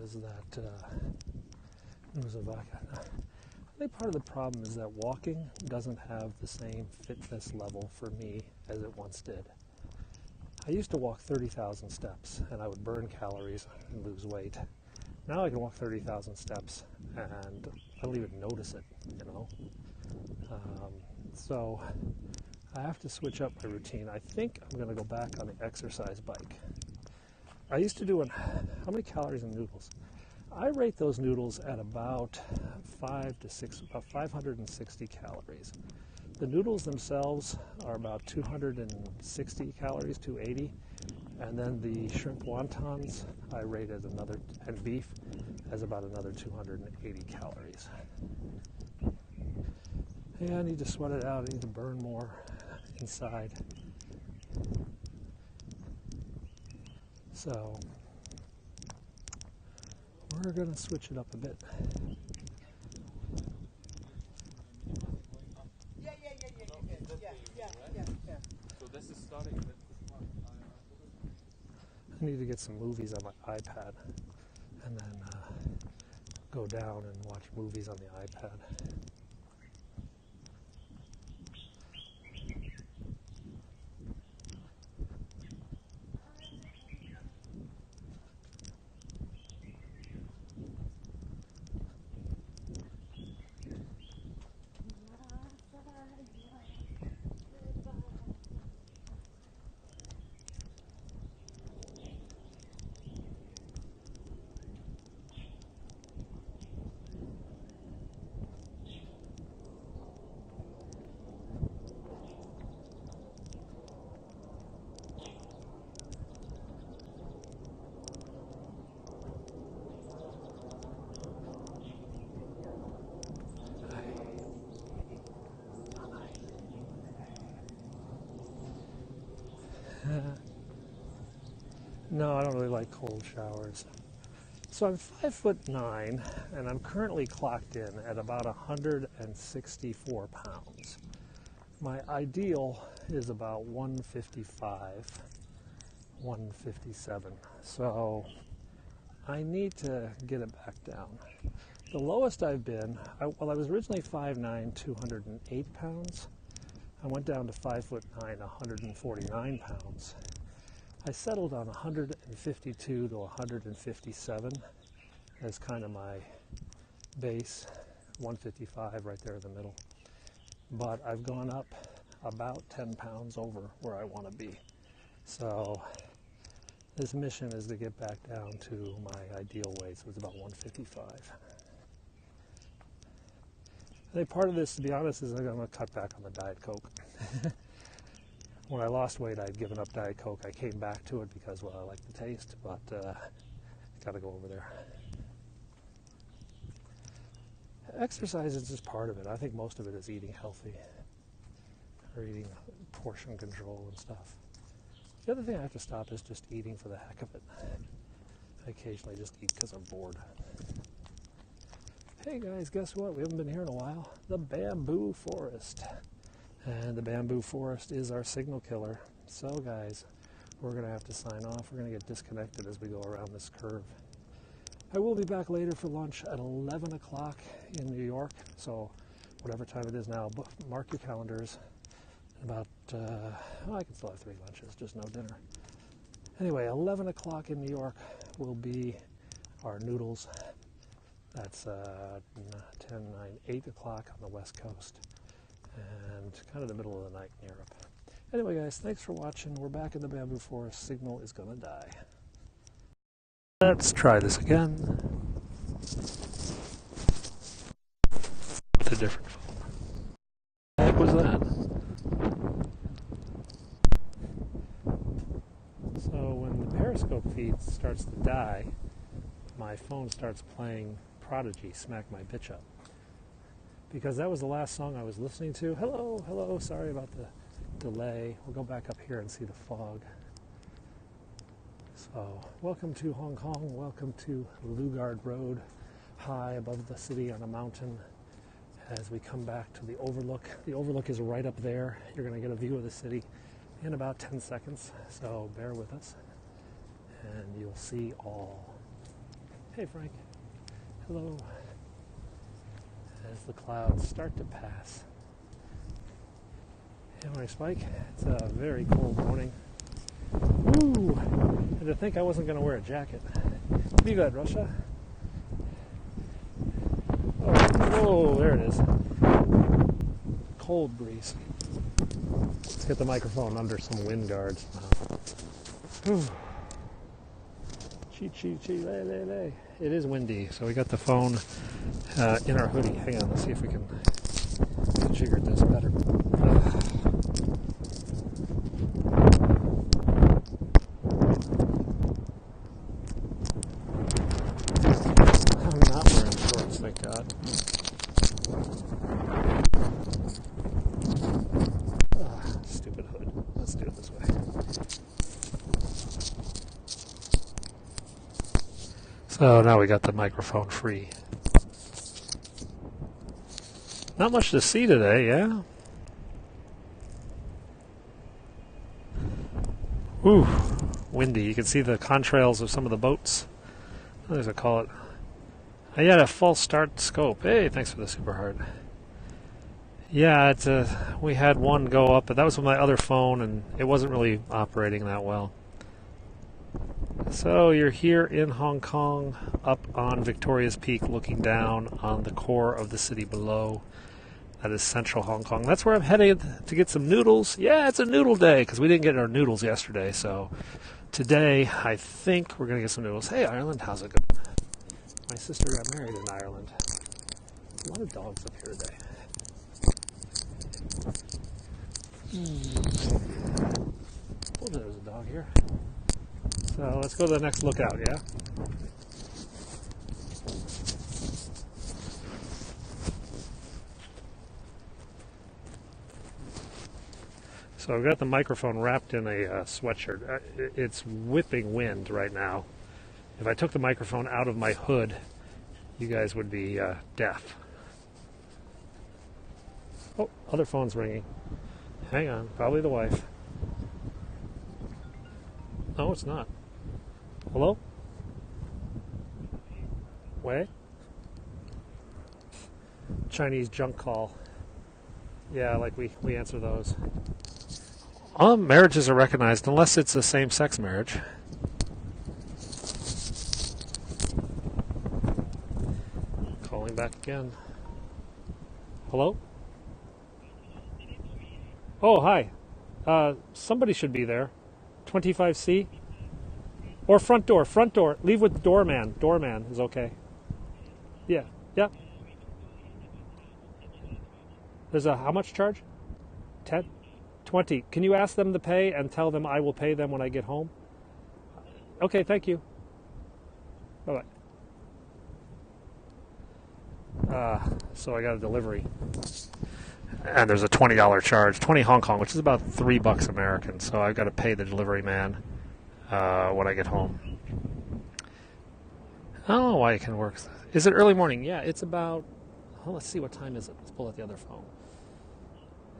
is that walking doesn't have the same fitness level for me as it once did. I used to walk 30,000 steps and I would burn calories and lose weight. Now I can walk 30,000 steps and I don't even notice it, you know. So I have to switch up my routine. I think I'm going to go back on the exercise bike. I used to do how many calories in noodles? I rate those noodles at about 560 calories. The noodles themselves are about 260 calories, 280, and then the shrimp wontons I rate as and beef as about another 280 calories. Yeah, I need to sweat it out. I need to burn more inside. So we're going to switch it up a bit. Yeah. So this is starting with I need to get some movies on my iPad and then go down and watch movies on the iPad. No, I don't really like cold showers. So I'm 5'9", and I'm currently clocked in at about 164 pounds. My ideal is about 155, 157. So I need to get it back down. The lowest I've been, I was originally 5'9", 208 pounds. I went down to 5'9", 149 pounds. I settled on 152 to 157 as kind of my base, 155 right there in the middle. But I've gone up about 10 pounds over where I want to be. So this mission is to get back down to my ideal weight, so it's about 155. I think part of this, to be honest, is I'm going to cut back on the Diet Coke. When I lost weight, I'd given up Diet Coke. I came back to it because, well, I like the taste, but got to go over there. Exercise is just part of it. I think most of it is eating healthy or eating portion control and stuff. The other thing I have to stop is just eating for the heck of it. I occasionally just eat because I'm bored. Hey guys, guess what? We haven't been here in a while. The bamboo forest. And the bamboo forest is our signal killer. So guys, we're going to have to sign off. We're going to get disconnected as we go around this curve. I will be back later for lunch at 11 o'clock in New York. So whatever time it is now, mark your calendars. About, I can still have 3 lunches, just no dinner. Anyway, 11 o'clock in New York will be our Noodles. That's 10, 9, 8 o'clock on the West Coast. And kind of the middle of the night in Europe. Anyway, guys, thanks for watching. We're back in the bamboo forest. Signal is going to die. Let's try this again. With a different phone. What the heck was that? So when the Periscope feed starts to die, my phone starts playing Prodigy, Smack My Bitch Up. Because that was the last song I was listening to. Hello, sorry about the delay. We'll go back up here and see the fog. So, welcome to Hong Kong. Welcome to Lugard Road, high above the city on a mountain. As we come back to the overlook, the overlook is right up there. You're going to get a view of the city in about 10 seconds, so bear with us, and you'll see all. Hey, Frank. Hello. As the clouds start to pass. Hey, morning, Spike. It's a very cold morning. Woo! And to think I wasn't going to wear a jacket. Be good, Russia. Oh, there it is. Cold breeze. Let's get the microphone under some wind guards now. Whew. Chee, chee, chee, lay, lay, lay. It is windy, so we got the phone in our hoodie. Hang on, let's see if we can configure this better. I'm not wearing shorts, thank God. Stupid hood. Let's do it this way. So now we got the microphone free. Not much to see today, yeah? Ooh, windy. You can see the contrails of some of the boats. What does it call it? I had a false start scope. Hey, thanks for the super heart. Yeah, we had one go up, but that was with my other phone, and it wasn't really operating that well. So you're here in Hong Kong, up on Victoria's Peak, looking down on the core of the city below. That is central Hong Kong. That's where I'm headed to get some noodles. Yeah, it's a noodle day, because we didn't get our noodles yesterday. So today, I think we're going to get some noodles. Hey, Ireland, how's it going? My sister got married in Ireland. A lot of dogs up here today. Oh, there's a dog here. So let's go to the next lookout, yeah? So I've got the microphone wrapped in a sweatshirt. It's whipping wind right now. If I took the microphone out of my hood, you guys would be deaf. Oh, other phone's ringing. Hang on, probably the wife. No, it's not. Hello? Wait. Chinese junk call. Yeah, like we answer those. Marriages are recognized unless it's a same-sex marriage. Calling back again. Hello? Oh, hi. Somebody should be there. 25C? Or front door, front door. Leave with doorman. Doorman is okay. Yeah, yeah. There's a how much charge? 10? 20. Can you ask them to pay and tell them I will pay them when I get home? Okay, thank you. Bye-bye. So I got a delivery. And there's a $20 charge, 20 Hong Kong, which is about $3 American. So I've got to pay the delivery man when I get home. I don't know why it can work. Is it early morning? Yeah, it's about, let's see, what time is it? Let's pull out the other phone.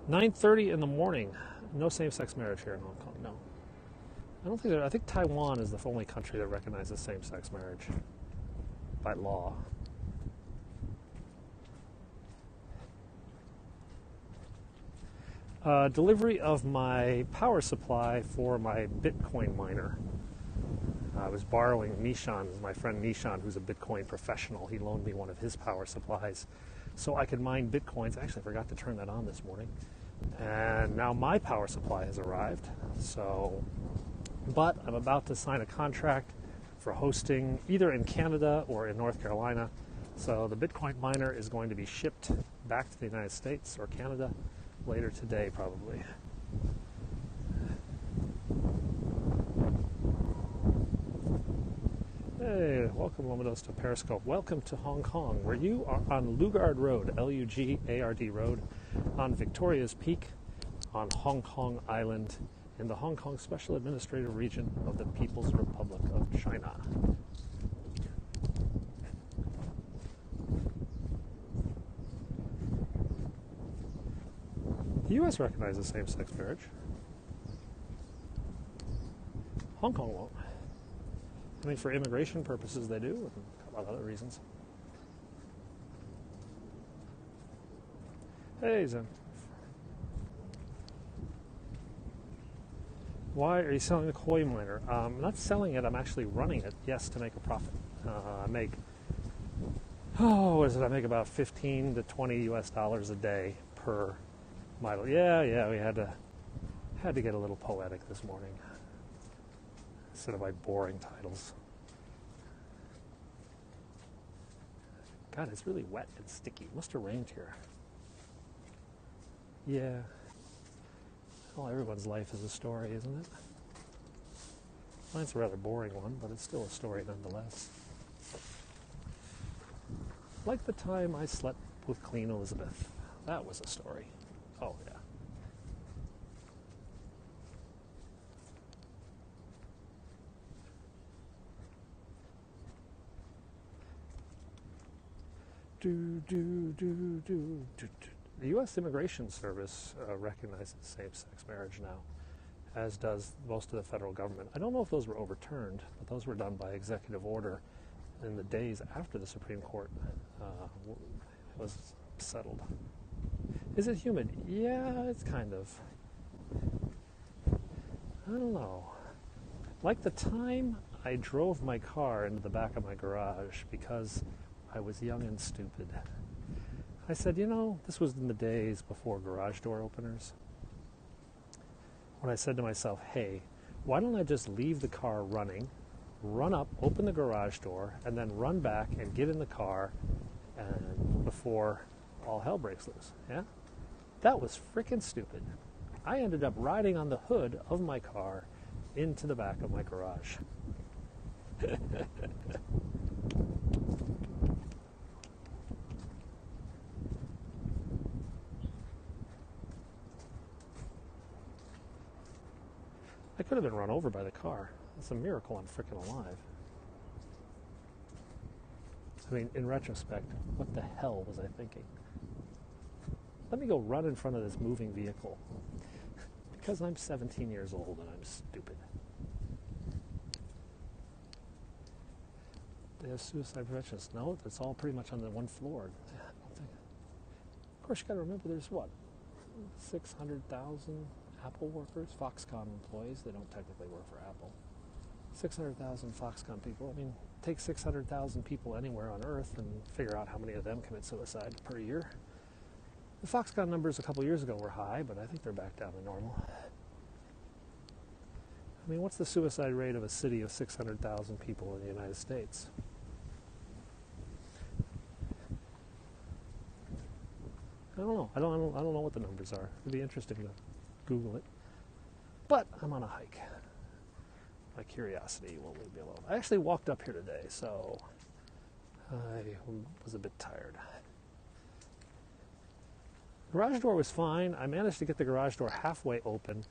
9:30 in the morning. No same-sex marriage here in Hong Kong, no. I think Taiwan is the only country that recognizes same-sex marriage by law. Delivery of my power supply for my Bitcoin miner. I was borrowing Nishan, my friend Nishan, who's a Bitcoin professional. He loaned me one of his power supplies so I could mine Bitcoins. Actually, I forgot to turn that on this morning. And now my power supply has arrived. But I'm about to sign a contract for hosting either in Canada or in North Carolina. So the Bitcoin miner is going to be shipped back to the United States or Canada later today, probably. Hey, welcome, Lomados, to Periscope. Welcome to Hong Kong, where you are on Lugard Road, Lugard Road, on Victoria's Peak, on Hong Kong Island, in the Hong Kong Special Administrative Region of the People's Republic of China. The U.S. recognizes same-sex marriage. Hong Kong won't. I mean, for immigration purposes they do, and a couple of other reasons. Hey, Zen. Why are you selling the koi miner? I'm not selling it, I'm actually running it, yes, to make a profit. I make, what is it? I make about 15 to 20 US dollars a day per model. Yeah, we had to get a little poetic this morning instead of my boring titles. God, it's really wet and sticky. It must have rained here. Yeah. Well, everyone's life is a story, isn't it? Mine's a rather boring one, but it's still a story nonetheless. Like the time I slept with Queen Elizabeth. That was a story. Oh, yeah. The U.S. Immigration Service recognizes same-sex marriage now, as does most of the federal government. I don't know if those were overturned, but those were done by executive order in the days after the Supreme Court was settled. Is it humid? Yeah, it's kind of. I don't know. Like the time I drove my car into the back of my garage because I was young and stupid. I said, this was in the days before garage door openers. When I said to myself, hey, why don't I just leave the car running, run up, open the garage door, and then run back and get in the car and before all hell breaks loose, yeah? That was freaking stupid. I ended up riding on the hood of my car into the back of my garage. I could have been run over by the car. It's a miracle I'm freaking alive. I mean, in retrospect, what the hell was I thinking? Let me go run in front of this moving vehicle because I'm 17 years old and I'm stupid. They have suicide prevention. No, it's all pretty much on the one floor. Of course, you got to remember there's 600,000 Apple workers, Foxconn employees. They don't technically work for Apple. 600,000 Foxconn people. I mean, take 600,000 people anywhere on Earth and figure out how many of them commit suicide per year. The Foxconn numbers a couple years ago were high, but I think they're back down to normal. I mean, what's the suicide rate of a city of 600,000 people in the United States? I don't know. I don't know what the numbers are. It'd be interesting to Google it. But I'm on a hike. My curiosity won't leave me alone. I actually walked up here today, so I was a bit tired. The garage door was fine. I managed to get the garage door halfway open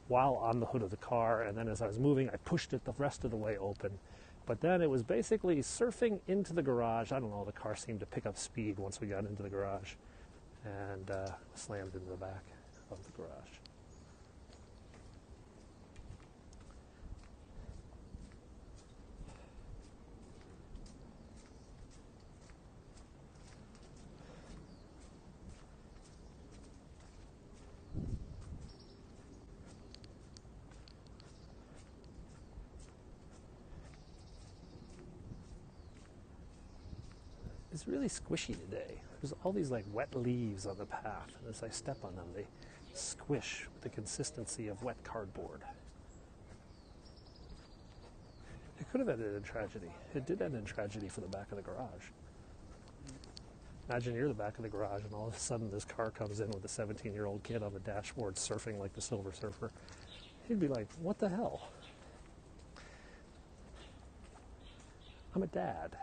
while on the hood of the car, and then as I was moving, I pushed it the rest of the way open. But then it was basically surfing into the garage. I don't know, the car seemed to pick up speed once we got into the garage and slammed into the back of the garage. It's really squishy today. There's all these like wet leaves on the path, and as I step on them, they squish with the consistency of wet cardboard. It could have ended in tragedy. It did end in tragedy for the back of the garage. Imagine you're the back of the garage, and all of a sudden this car comes in with a 17-year-old kid on the dashboard surfing like the Silver Surfer. He'd be like, what the hell? I'm a dad.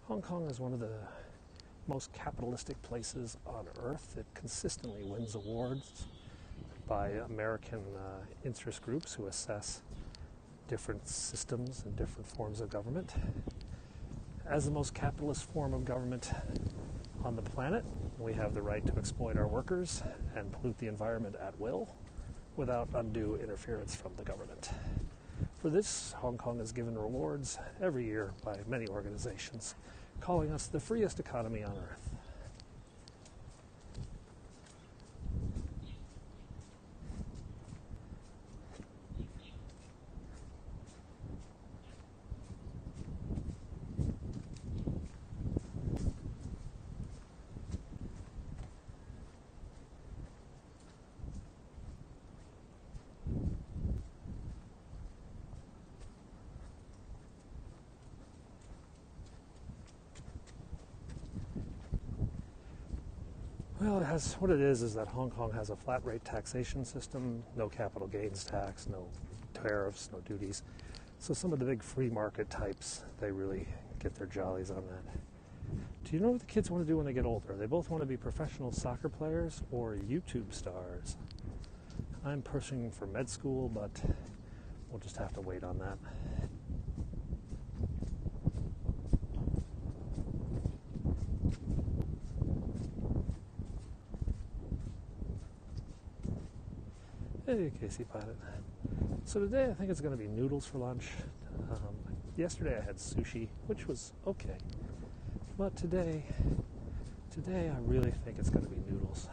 Hong Kong is one of the most capitalistic places on Earth. It consistently wins awards by American interest groups who assess different systems and different forms of government. As the most capitalist form of government on the planet, we have the right to exploit our workers and pollute the environment at will without undue interference from the government. For this, Hong Kong is given rewards every year by many organizations, calling us the freest economy on Earth. Well, what it is that Hong Kong has a flat rate taxation system, no capital gains tax, no tariffs, no duties. So some of the big free market types, they really get their jollies on that. Do you know what the kids want to do when they get older? They both want to be professional soccer players or YouTube stars. I'm pushing for med school, but we'll just have to wait on that. Hey, Casey Pilot. So today I think it's going to be noodles for lunch. Yesterday I had sushi, which was okay. But today I really think it's going to be noodles.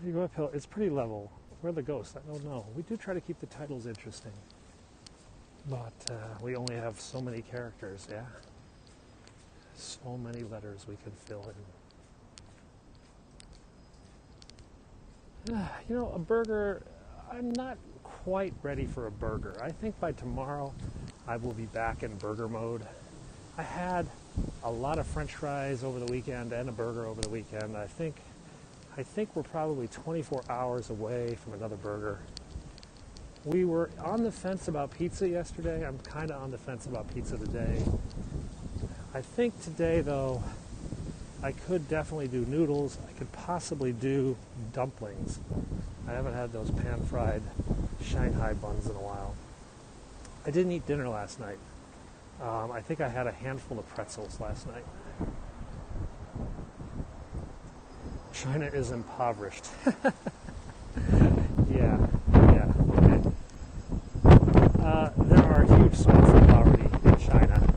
You go uphill, it's pretty level. Where are the ghosts? I don't know. We do try to keep the titles interesting. But we only have so many characters, yeah? So many letters we can fill in. You know, a burger, I'm not quite ready for a burger. I think by tomorrow I will be back in burger mode. I had a lot of French fries over the weekend and a burger over the weekend. I think we're probably 24 hours away from another burger. We were on the fence about pizza yesterday. I'm kind of on the fence about pizza today. I think today, though, I could definitely do noodles. I could possibly do dumplings. I haven't had those pan-fried Shanghai buns in a while. I didn't eat dinner last night. I think I had a handful of pretzels last night. China is impoverished. Yeah, okay. There are huge swaths of poverty in China,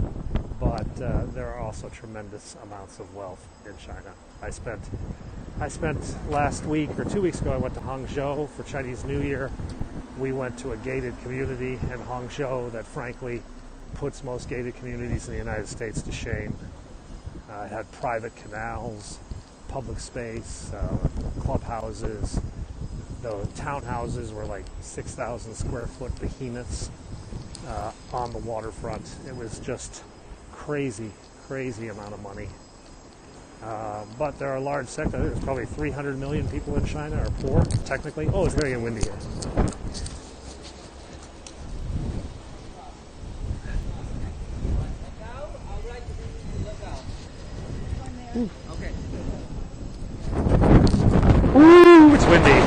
but there are also tremendous amounts of wealth in China. I spent last week or 2 weeks ago, I went to Hangzhou for Chinese New Year. We went to a gated community in Hangzhou that frankly puts most gated communities in the United States to shame. It had private canals, public space, clubhouses. The townhouses were like 6,000 square foot behemoths on the waterfront. It was just crazy amount of money. But there are a large sector. There's probably 300 million people in China are poor, technically. Oh, it's going to get windy here. Okay. Ooh, it's windy.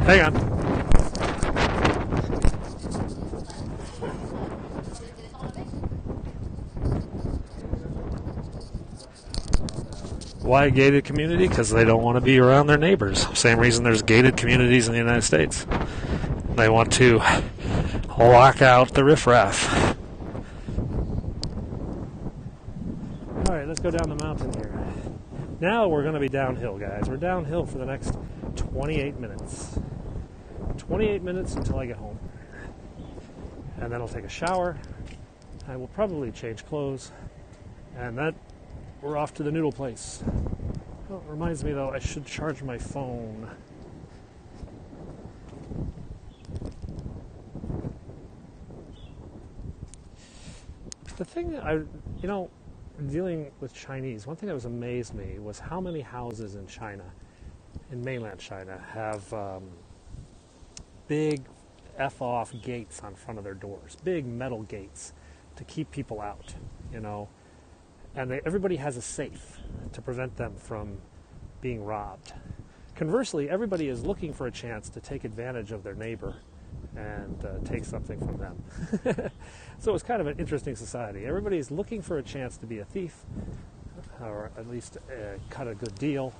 Hang on. Why a gated community? Because they don't want to be around their neighbors. Same reason there's gated communities in the United States. They want to lock out the riffraff. All right, let's go down the mountain here. Now we're going to be downhill, guys. We're downhill for the next 28 minutes. 28 minutes until I get home. And then I'll take a shower. I will probably change clothes. And then we're off to the noodle place. Oh, it reminds me, though, I should charge my phone. The thing dealing with Chinese, one thing that was amazed me was how many houses in China, in mainland China, have big F-off gates on front of their doors, big metal gates to keep people out, And everybody has a safe to prevent them from being robbed. Conversely, everybody is looking for a chance to take advantage of their neighbor and take something from them. So it's kind of an interesting society. Everybody is looking for a chance to be a thief, or at least cut a good deal,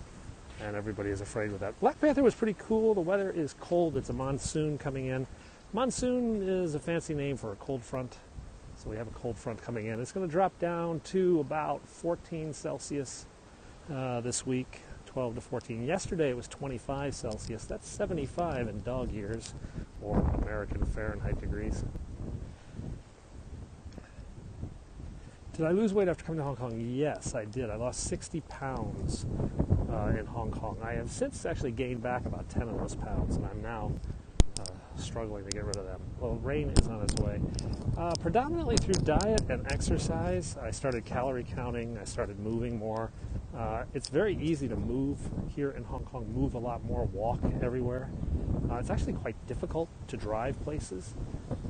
and everybody is afraid with that. Black Panther was pretty cool. The weather is cold. It's a monsoon coming in. Monsoon is a fancy name for a cold front. So we have a cold front coming in. It's going to drop down to about 14 Celsius this week, 12 to 14. Yesterday it was 25 Celsius. That's 75 in dog years, or American Fahrenheit degrees. Did I lose weight after coming to Hong Kong? Yes, I did. I lost 60 pounds in Hong Kong. I have since actually gained back about 10 of those pounds, and I'm now struggling to get rid of them. Well, rain is on its way. Predominantly through diet and exercise. I started calorie counting. I started moving more. It's very easy to move here in Hong Kong, move a lot more, walk everywhere. It's actually quite difficult to drive places.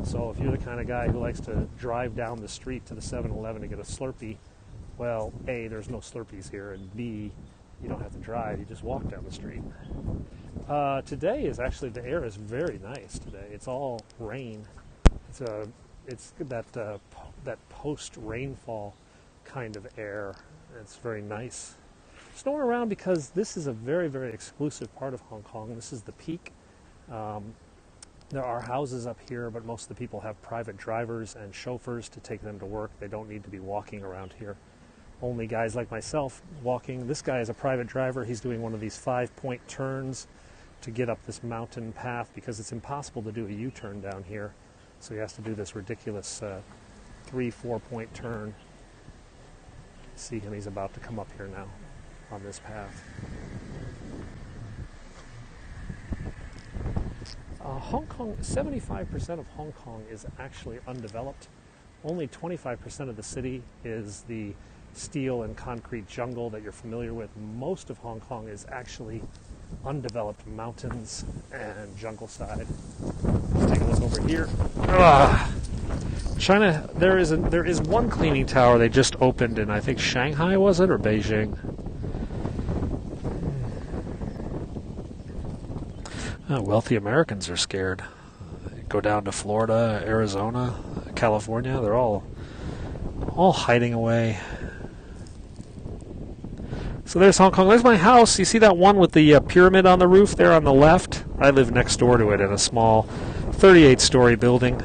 So if you're the kind of guy who likes to drive down the street to the 7-Eleven to get a Slurpee, well, A, there's no Slurpees here, and B, you don't have to drive. You just walk down the street. Today is actually, the air is very nice today. It's all rain. It's that post-rainfall kind of air. It's very nice. There's no one around because this is a very, very exclusive part of Hong Kong. This is the peak. There are houses up here, but most of the people have private drivers and chauffeurs to take them to work. They don't need to be walking around here. Only guys like myself walking. This guy is a private driver. He's doing one of these 5-point turns to get up this mountain path because it's impossible to do a U-turn down here. So he has to do this ridiculous 3-4-point turn. See him, he's about to come up here now on this path. Hong Kong, 75% of Hong Kong is actually undeveloped. Only 25% of the city is the steel and concrete jungle that you're familiar with. Most of Hong Kong is actually undeveloped mountains and jungle side. Let's take a look over here. China, there is one cleaning tower they just opened in, I think, Shanghai, was it, or Beijing? Wealthy Americans are scared. They go down to Florida, Arizona, California. They're all hiding away. So there's Hong Kong. There's my house. You see that one with the pyramid on the roof there on the left? I live next door to it in a small 38-story building.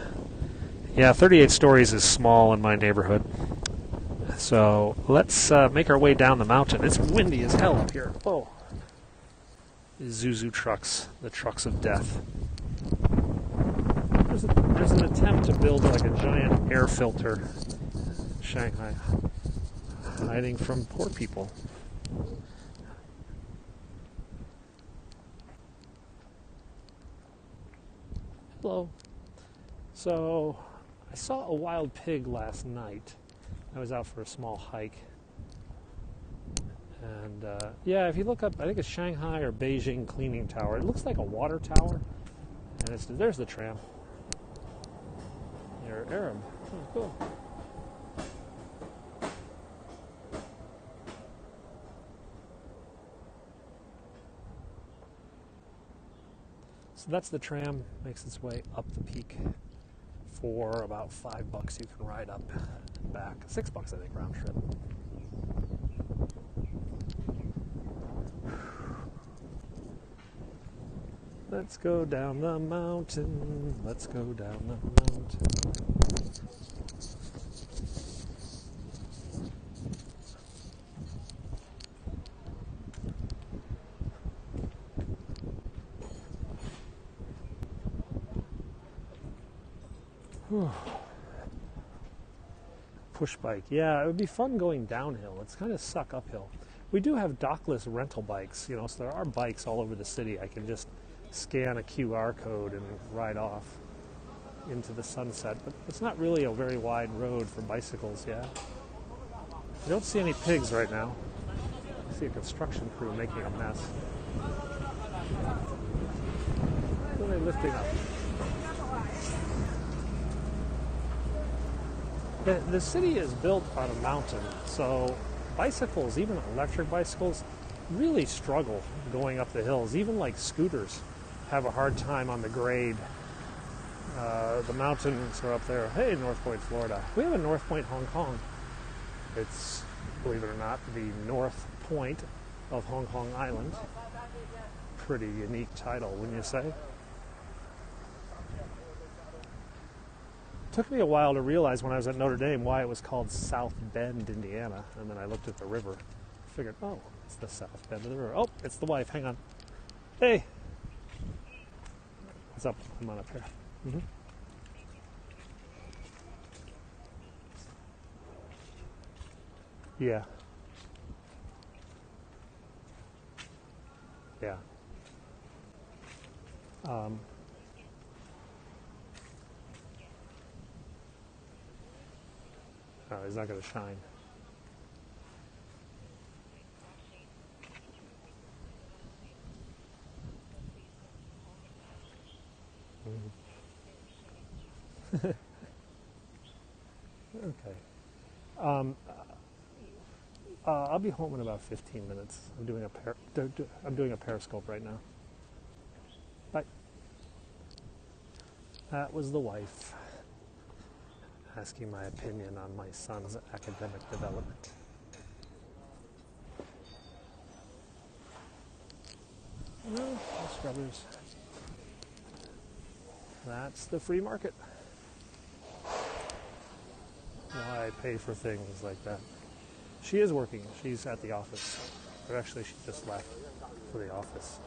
Yeah, 38 stories is small in my neighborhood. So let's make our way down the mountain. It's windy as hell up here. Oh. Isuzu trucks, the trucks of death. There's an attempt to build like a giant air filter in Shanghai, hiding from poor people. Hello. So, I saw a wild pig last night. I was out for a small hike. And yeah, if you look up, I think it's Shanghai or Beijing cleaning tower. It looks like a water tower. And there's the tram. They're Arab. Oh, cool. So that's the tram. Makes its way up the peak for about $5 you can ride up and back. $6 I think round trip. Let's go down the mountain. Let's go down the mountain. Push bike. Yeah, it would be fun going downhill. It's kind of suck uphill. We do have dockless rental bikes, you know, so there are bikes all over the city. I can just scan a QR code and ride off into the sunset, but it's not really a very wide road for bicycles, yeah. I don't see any pigs right now. I see a construction crew making a mess. What are they lifting up? The city is built on a mountain, so bicycles, even electric bicycles, really struggle going up the hills. Even like scooters have a hard time on the grade. The mountains are up there. Hey, North Point, Florida. We have a North Point, Hong Kong. It's, believe it or not, the North Point of Hong Kong Island. Pretty unique title, wouldn't you say? Took me a while to realize when I was at Notre Dame why it was called South Bend, Indiana, and then I looked at the river. Figured, oh, it's the South Bend of the river. Oh, it's the wife. Hang on. Hey. What's up? Come on up here. Mm-hmm. Yeah. Yeah. Oh, he's not going to shine. Mm-hmm. Okay. I'll be home in about 15 minutes. I'm doing a Periscope right now. Bye. That was the wife asking my opinion on my son's academic development. No scrubbers. That's the free market. Why pay for things like that? She is working. She's at the office. Or actually, she just left for the office.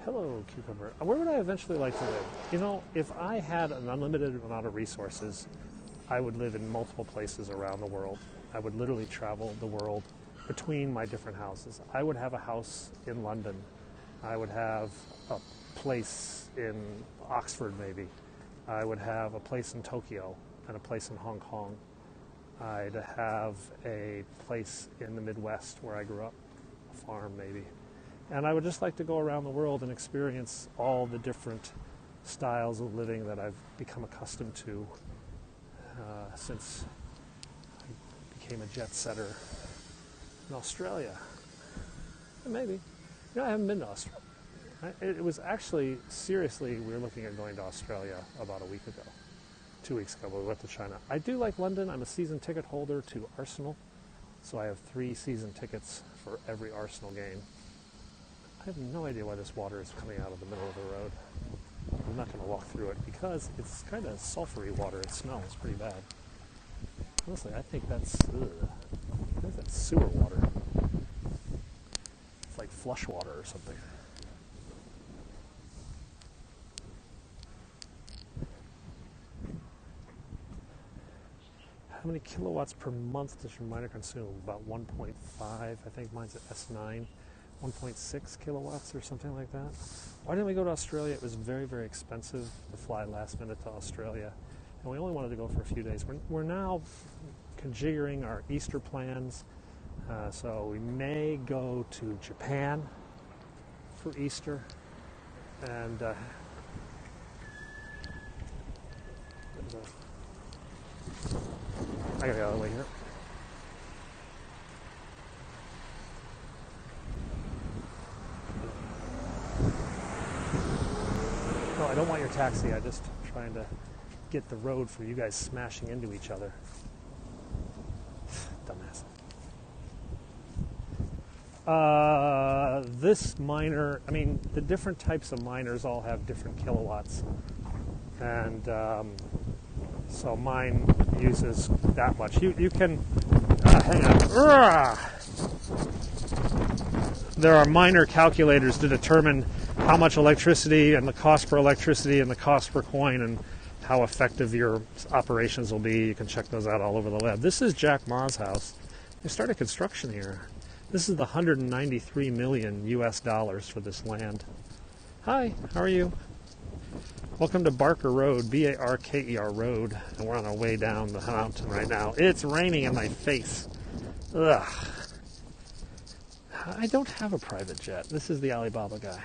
Hello, cucumber. Where would I eventually like to live? You know, if I had an unlimited amount of resources, I would live in multiple places around the world. I would literally travel the world between my different houses. I would have a house in London. I would have a place in Oxford, maybe. I would have a place in Tokyo and a place in Hong Kong. I'd have a place in the Midwest where I grew up, a farm maybe. And I would just like to go around the world and experience all the different styles of living that I've become accustomed to since I became a jet setter in Australia. Maybe. You know, I haven't been to Australia. It was actually, seriously, we were looking at going to Australia about a week ago. 2 weeks ago, we went to China. I do like London. I'm a season ticket holder to Arsenal, so I have 3 season tickets for every Arsenal game. I have no idea why this water is coming out of the middle of the road. I'm not going to walk through it because it's kind of sulfury water. It smells pretty bad. Honestly, I think that's sewer water. It's like flush water or something. How many kilowatts per month does your miner consume? About 1.5. I think mine's at S9. 1.6 kilowatts or something like that. Why didn't we go to Australia? It was very, very expensive to fly last minute to Australia. And we only wanted to go for a few days. We're now configuring our Easter plans. So we may go to Japan for Easter. And I gotta get out of the way here. No, I don't want your taxi. I'm just trying to get the road for you guys smashing into each other. Dumbass. This miner, I mean, the different types of miners all have different kilowatts. And so mine uses that much. You can, hang on. there are minor calculators to determine how much electricity and the cost per electricity and the cost per coin and how effective your operations will be. You can check those out all over the web. This is Jack Ma's house. They started construction here. This is the 193 million US dollars for this land. Hi, how are you? Welcome to Barker Road, Barker Road, and we're on our way down the mountain right now. It's raining in my face. Ugh. I don't have a private jet. This is the Alibaba guy.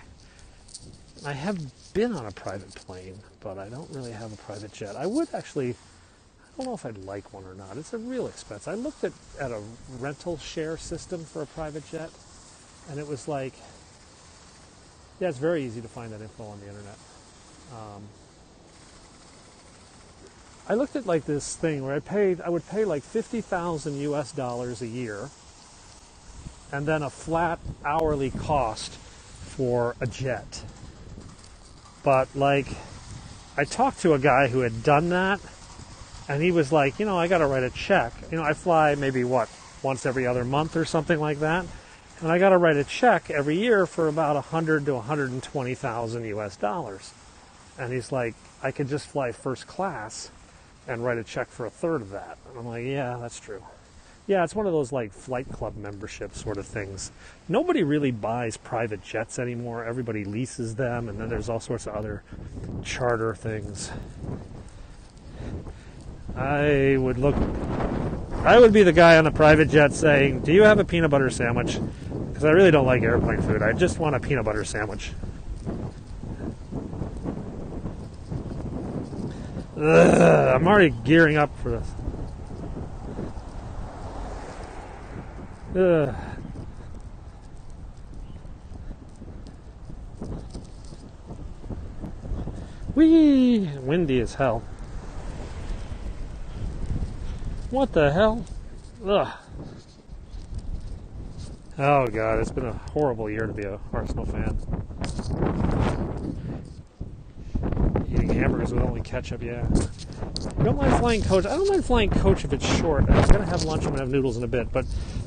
I have been on a private plane, but I don't really have a private jet. I would actually, I don't know if I'd like one or not. It's a real expense. I looked at a rental share system for a private jet, and it was like, yeah, it's very easy to find that info on the internet. I looked at like this thing where I would pay like 50,000 US dollars a year, and then a flat hourly cost for a jet. But like, I talked to a guy who had done that, and he was like, I got to write a check. I fly maybe once every other month or something like that, and I got to write a check every year for about 100 to 120,000 US dollars. And he's like, I could just fly first class and write a check for a third of that. And I'm like, yeah, that's true. Yeah, it's one of those like flight club membership sort of things. Nobody really buys private jets anymore. Everybody leases them, and then there's all sorts of other charter things. I would be the guy on the private jet saying, do you have a peanut butter sandwich? Because I really don't like airplane food. I just want a peanut butter sandwich. Ugh, I'm already gearing up for this. Ugh. Whee! Windy as hell. What the hell? Ugh. Oh god, it's been a horrible year to be a Arsenal fan. Eating hamburgers with only ketchup, yeah. I don't mind flying coach. I don't mind flying coach if it's short. I'm going to have lunch. I'm going to have noodles in a bit. But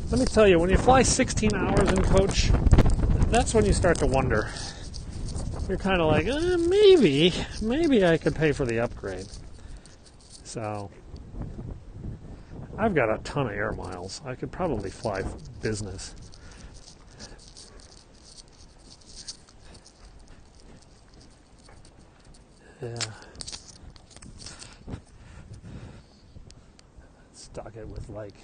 let me tell you, when you fly 16 hours in coach, that's when you start to wonder. You're kind of like, maybe I could pay for the upgrade. So, I've got a ton of air miles. I could probably fly business. Yeah. Stock it with like,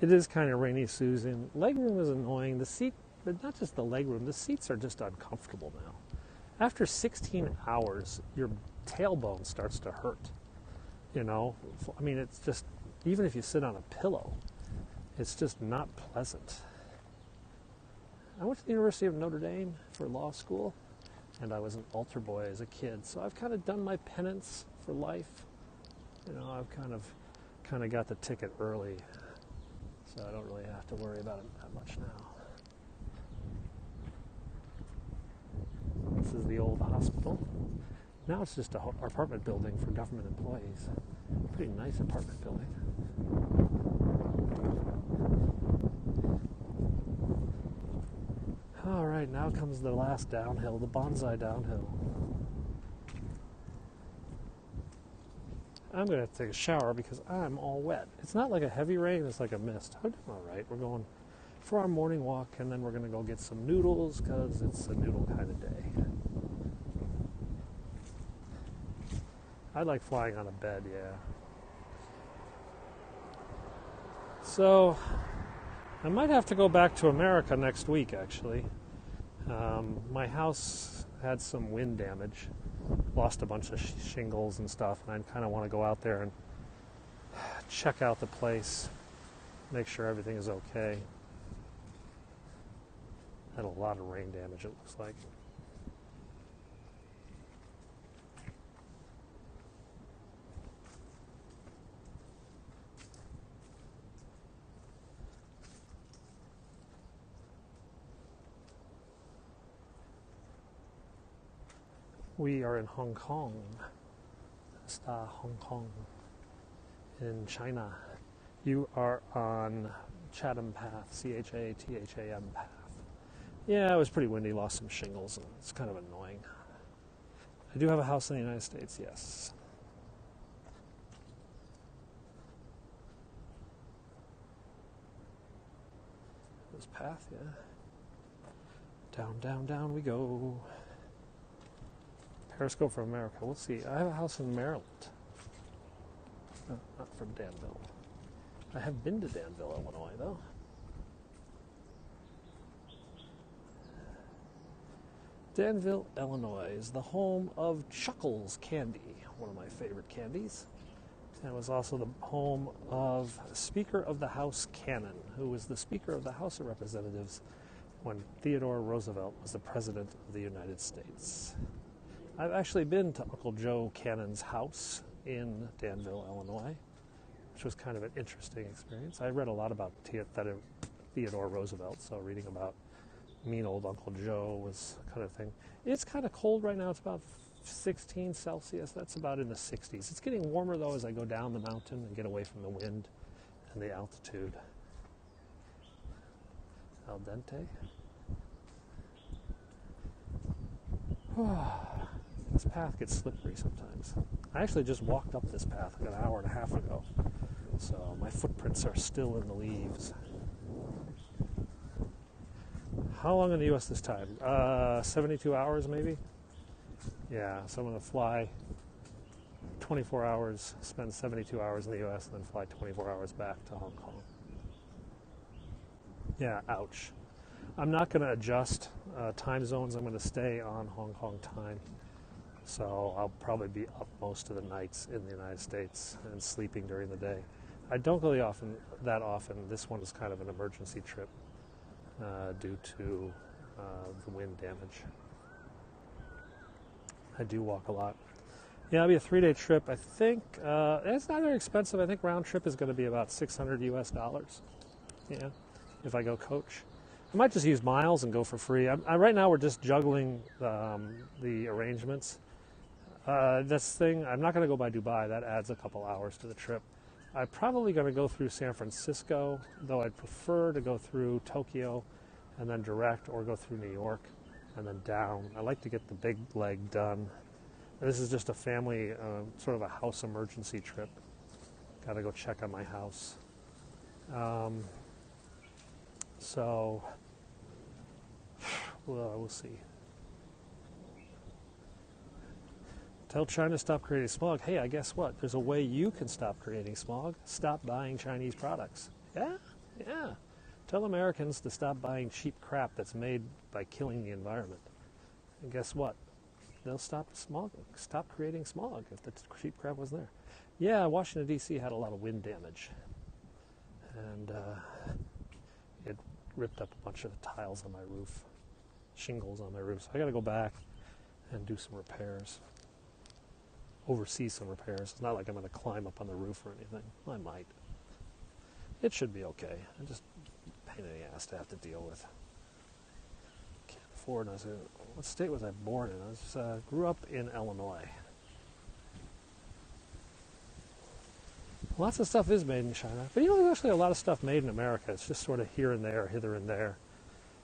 it is kind of rainy, Susan. Legroom is annoying. The seat, but not just the legroom, the seats are just uncomfortable now. After 16 hours, your tailbone starts to hurt. I mean, it's just, even if you sit on a pillow, it's just not pleasant. I went to the University of Notre Dame for law school, and I was an altar boy as a kid, so I've kind of done my penance for life. I've kind of got the ticket early, so I don't really have to worry about it that much now. This is the old hospital. Now it's just an apartment building for government employees. Pretty nice apartment building. All right, now comes the last downhill, the bonsai downhill. I'm going to have to take a shower because I'm all wet. It's not like a heavy rain, it's like a mist. I'm doing all right. We're going for our morning walk, and then we're going to go get some noodles because it's a noodle kind of day. I like flying on a bed, yeah. So, I might have to go back to America next week, actually. My house had some wind damage. Lost a bunch of shingles and stuff, and I kind of want to go out there and check out the place, make sure everything is okay. Had a lot of rain damage, it looks like. We are in Hong Kong. Hong Kong. In China. You are on Chatham Path, Chatham Path. Yeah, it was pretty windy, lost some shingles, and it's kind of annoying. I do have a house in the United States, yes. This path, yeah. Down, down, down we go. Periscope from America. We'll see. I have a house in Maryland. No, not from Danville. I have been to Danville, Illinois, though. Danville, Illinois is the home of Chuckles Candy, one of my favorite candies. And it was also the home of Speaker of the House Cannon, who was the Speaker of the House of Representatives when Theodore Roosevelt was the President of the United States. I've actually been to Uncle Joe Cannon's house in Danville, Illinois, which was kind of an interesting experience. I read a lot about Theodore Roosevelt, so reading about mean old Uncle Joe was kind of thing. It's kind of cold right now. It's about 16 Celsius. That's about in the 60s. It's getting warmer, though, as I go down the mountain and get away from the wind and the altitude. Al dente. This path gets slippery sometimes. I actually just walked up this path like an hour and a half ago, so my footprints are still in the leaves. How long in the U.S. this time? 72 hours, maybe? Yeah, so I'm going to fly 24 hours, spend 72 hours in the U.S., and then fly 24 hours back to Hong Kong. Yeah, ouch. I'm not going to adjust time zones. I'm going to stay on Hong Kong time. So I'll probably be up most of the nights in the United States and sleeping during the day. I don't go that often. This one is kind of an emergency trip due to the wind damage. I do walk a lot. Yeah, it'll be a 3-day trip. I think it's not very expensive. I think round trip is going to be about $600 US. Yeah, if I go coach. I might just use miles and go for free. Right now we're just juggling the arrangements. This thing, I'm not going to go by Dubai. That adds a couple hours to the trip. I'm probably going to go through San Francisco, though I'd prefer to go through Tokyo and then direct, or go through New York and then down. I like to get the big leg done. This is just a family, sort of a house emergency trip. Got to go check on my house. So, well, we'll see. Tell China to stop creating smog. Hey, I guess what? There's a way you can stop creating smog. Stop buying Chinese products. Yeah. Tell Americans to stop buying cheap crap that's made by killing the environment. And guess what? They'll stop creating smog if the cheap crap was there. Yeah, Washington, D.C. had a lot of wind damage. And it ripped up a bunch of tiles on my roof, shingles on my roof. So I got to go back and do some repairs. Oversee some repairs. It's not like I'm going to climb up on the roof or anything. I might. It should be okay. I just pain in the ass to have to deal with. Can't afford. What state was I born in? I grew up in Illinois. Lots of stuff is made in China, but there's actually a lot of stuff made in America. It's just sort of here and there, hither and there,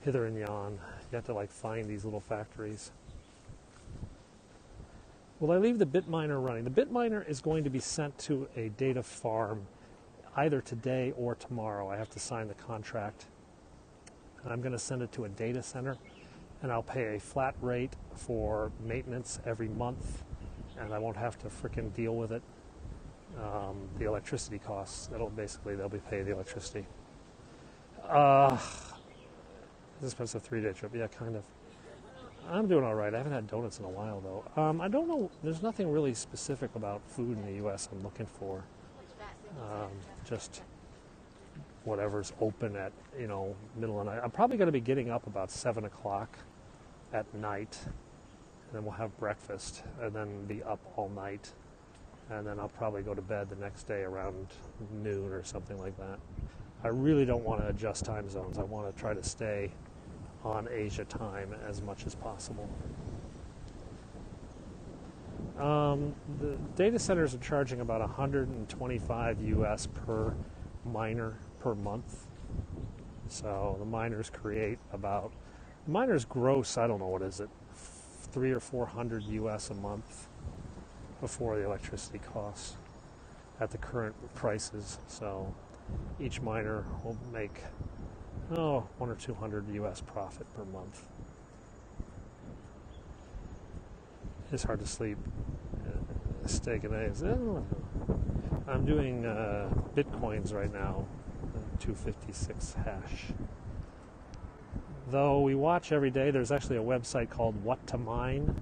hither and yon. You have to find these little factories. Will I leave the BitMiner running? The BitMiner is going to be sent to a data farm either today or tomorrow. I have to sign the contract. And I'm going to send it to a data center, and I'll pay a flat rate for maintenance every month, and I won't have to frickin' deal with it. The electricity costs, they'll be paying the electricity. This is a 3-day trip. Yeah, kind of. I'm doing all right. I haven't had donuts in a while, though. I don't know. There's nothing really specific about food in the U.S. I'm looking for. Just whatever's open at, middle of the night. I'm probably going to be getting up about 7 o'clock at night, and then we'll have breakfast, and then be up all night, and then I'll probably go to bed the next day around noon or something like that. I really don't want to adjust time zones. I want to try to stay on Asia time as much as possible. The data centers are charging about $125 US per miner per month. So the miners create about, the miners gross, I don't know, what is it, 300 or 400 US a month before the electricity costs at the current prices. So each miner will make, 1 or 200 US profit per month. It's hard to sleep. Steak and eggs. I'm doing bitcoins right now, 256 hash. Though we watch every day, there's actually a website called What to Mine,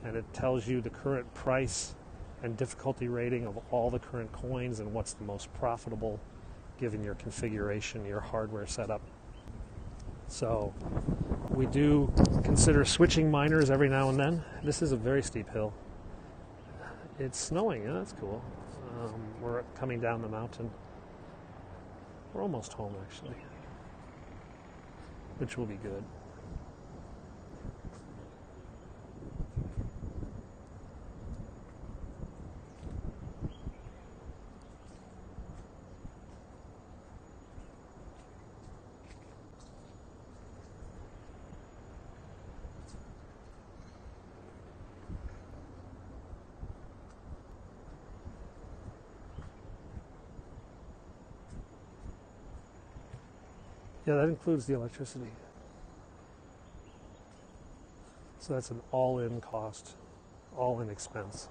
and it tells you the current price and difficulty rating of all the current coins and what's the most profitable given your configuration, your hardware setup. So we do consider switching miners every now and then. This is a very steep hill. It's snowing, yeah, that's cool. We're coming down the mountain. We're almost home, actually, which will be good. Yeah, that includes the electricity. So that's an all-in cost, all-in expense.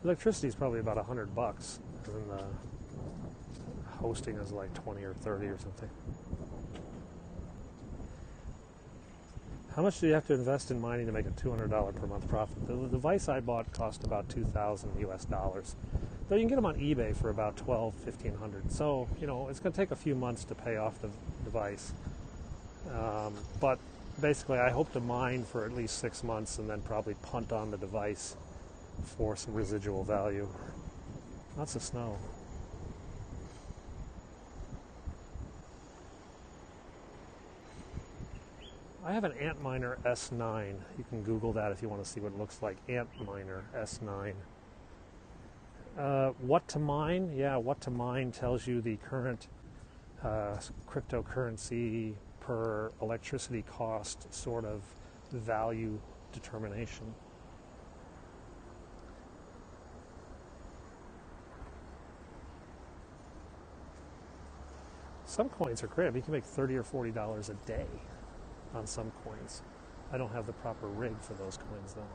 Electricity is probably about $100, and the hosting is like 20 or 30 or something. How much do you have to invest in mining to make a $200 per month profit? The device I bought cost about $2,000 US dollars. Though you can get them on eBay for about $1,200-1,500. So, it's going to take a few months to pay off the device. But basically, I hope to mine for at least 6 months and then probably punt on the device for some residual value. Lots of snow. I have an Antminer S9. You can Google that if you want to see what it looks like. Antminer S9. What to mine? Yeah, What to Mine tells you the current cryptocurrency per electricity cost sort of value determination. Some coins are great. I mean, you can make $30 or $40 a day on some coins. I don't have the proper rig for those coins, though.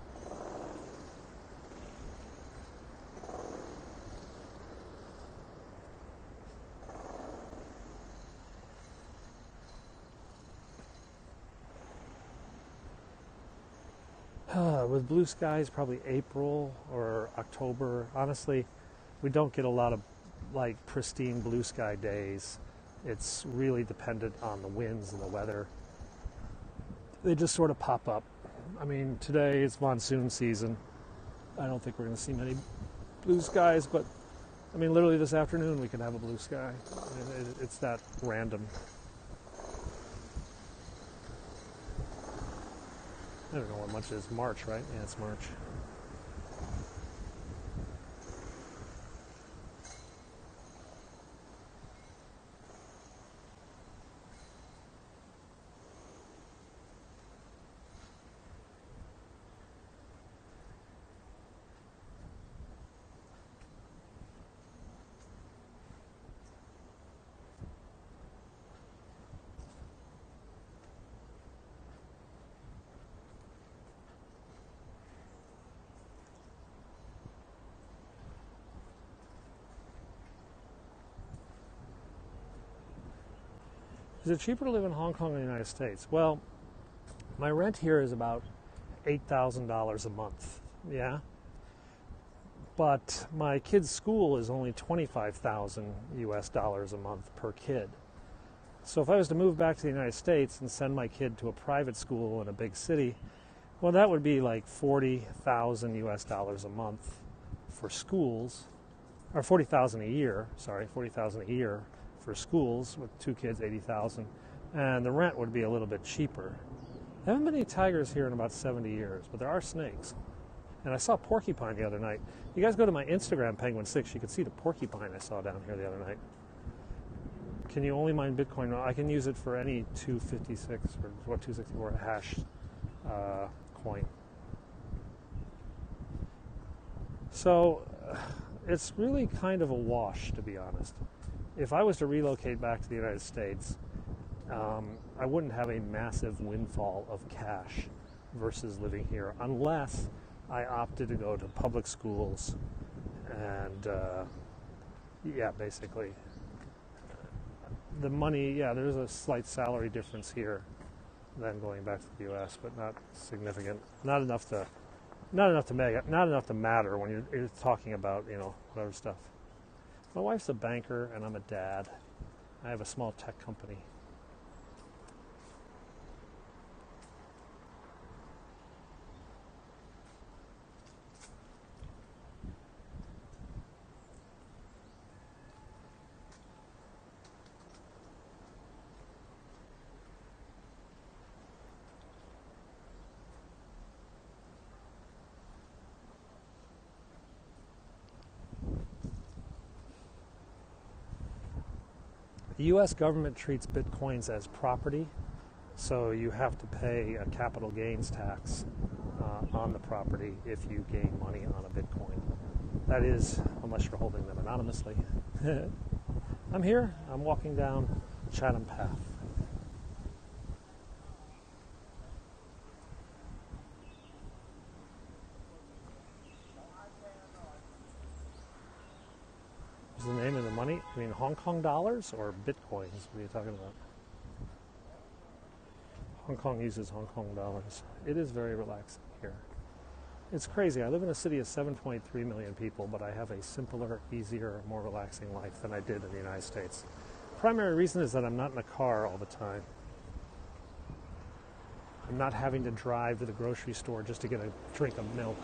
With blue skies, probably April or October. Honestly, we don't get a lot of pristine blue sky days. It's really dependent on the winds and the weather. They just sort of pop up. I mean, today it's monsoon season. I don't think we're going to see many blue skies, but I mean, literally this afternoon we could have a blue sky. I mean, it's that random. I don't know what much it is. March, right? Yeah, it's March. Is it cheaper to live in Hong Kong or the United States? Well, my rent here is about $8,000 a month, yeah? But my kid's school is only $25,000 US dollars a month per kid. So if I was to move back to the United States and send my kid to a private school in a big city, well, that would be like $40,000 US dollars a month for schools, or $40,000 a year, $40,000 a year for schools with 2 kids, $80,000, and the rent would be a little bit cheaper. There haven't been any tigers here in about 70 years, but there are snakes. And I saw porcupine the other night. You guys go to my Instagram, Penguin6, you can see the porcupine I saw down here the other night. Can you only mine Bitcoin? I can use it for any 256 or what 264 hash coin. So it's really kind of a wash, to be honest. If I was to relocate back to the United States, I wouldn't have a massive windfall of cash versus living here, unless I opted to go to public schools and, yeah, basically. The money, yeah, there's a slight salary difference here than going back to the U.S., but not significant. Not enough to matter when you're talking about, whatever stuff. My wife's a banker and I'm a dad. I have a small tech company. The U.S. government treats Bitcoins as property, so you have to pay a capital gains tax on the property if you gain money on a Bitcoin. That is, unless you're holding them anonymously. I'm here. I'm walking down Chatham Path. What's the name of the money? I mean, Hong Kong dollars or Bitcoins? What are you talking about? Hong Kong uses Hong Kong dollars. It is very relaxing here. It's crazy. I live in a city of 7.3 million people, but I have a simpler, easier, more relaxing life than I did in the United States. Primary reason is that I'm not in a car all the time. I'm not having to drive to the grocery store just to get a drink of milk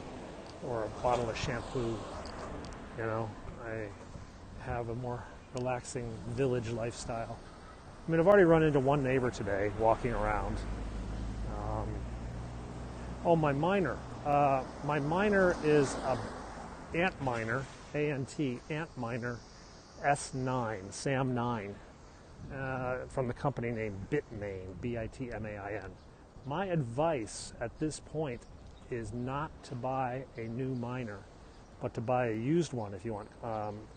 or a bottle of shampoo. I have a more relaxing village lifestyle. I mean, I've already run into one neighbor today walking around. My miner. My miner is a Antminer, A-N-T, Antminer S9, SAM9, from the company named Bitmain, B-I-T-M-A-I-N. My advice at this point is not to buy a new miner, but to buy a used one if you want.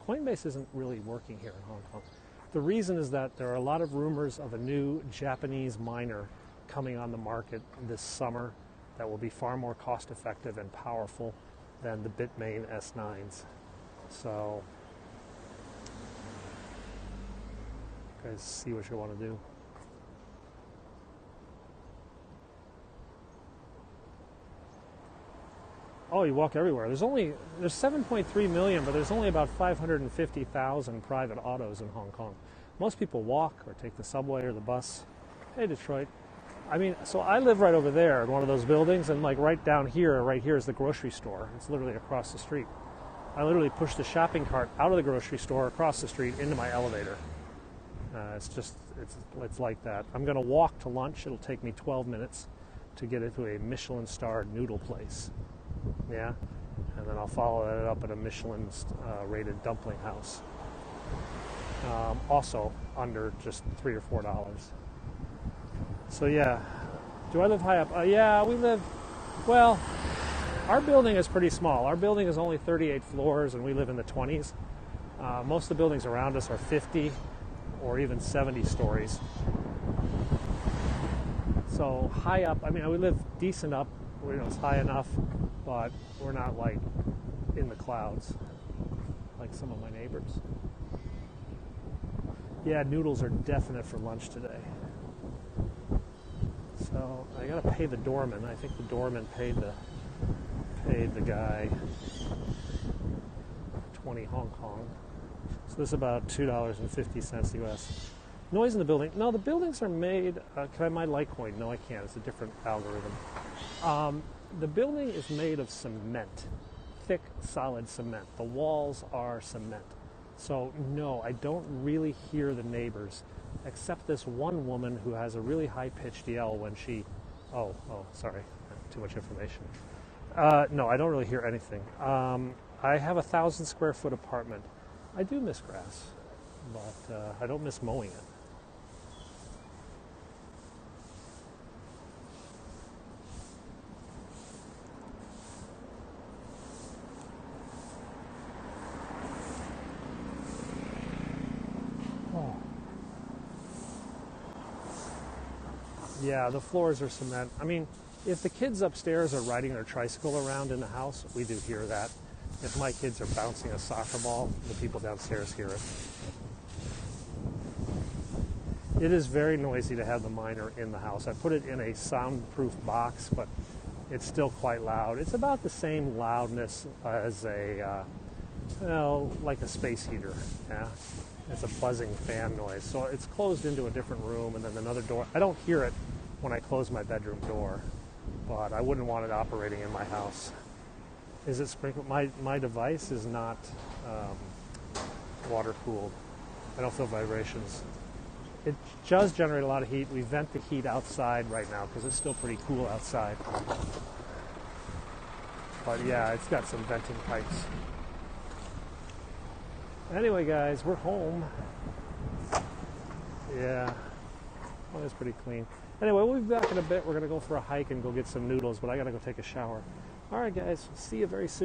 Coinbase isn't really working here in Hong Kong. The reason is that there are a lot of rumors of a new Japanese miner coming on the market this summer that will be far more cost effective and powerful than the Bitmain S9s. So, you guys see what you want to do. Oh, you walk everywhere. There's 7.3 million, but there's only about 550,000 private autos in Hong Kong. Most people walk or take the subway or the bus. Hey, Detroit. I mean, so I live right over there in one of those buildings, and like right here is the grocery store. It's literally across the street. I literally push the shopping cart out of the grocery store across the street into my elevator. It's like that. I'm going to walk to lunch. It'll take me 12 minutes to get into a Michelin-starred noodle place. Yeah, and then I'll follow that up at a Michelin-rated dumpling house. Also under just $3 or $4. So yeah, do I live high up? Yeah, we live. Well, our building is pretty small. Our building is only 38 floors, and we live in the 20s. Most of the buildings around us are 50 or even 70 stories. So high up. I mean, we live decent up. It's high enough, but we're not like in the clouds like some of my neighbors. Yeah, noodles are definite for lunch today. So I gotta pay the doorman. I think the doorman paid the guy 20 Hong Kong. So this is about $2.50 US. Noise in the building. No, the buildings are made. Can I mine Litecoin? No, I can't. It's a different algorithm. The building is made of cement, thick, solid cement. The walls are cement. So no, I don't really hear the neighbors, except this one woman who has a really high-pitched yell when she... Oh, sorry, too much information. No, I don't really hear anything. I have a 1,000 square foot apartment. I do miss grass, but I don't miss mowing it. Oh. Yeah, the floors are cement. I mean, if the kids upstairs are riding their tricycle around in the house, we do hear that. If my kids are bouncing a soccer ball, the people downstairs hear it. It is very noisy to have the miner in the house. I put it in a soundproof box, but it's still quite loud. It's about the same loudness as like a space heater. Yeah, it's a buzzing fan noise. So it's closed into a different room, and then another door. I don't hear it when I close my bedroom door, but I wouldn't want it operating in my house. Is it sprinkled? My device is not water cooled. I don't feel vibrations. It does generate a lot of heat. We vent the heat outside right now because it's still pretty cool outside. But yeah, it's got some venting pipes. Anyway, guys, we're home. Yeah, well, that's pretty clean. Anyway, we'll be back in a bit. We're going to go for a hike and go get some noodles, but I got to go take a shower. All right, guys, see you very soon.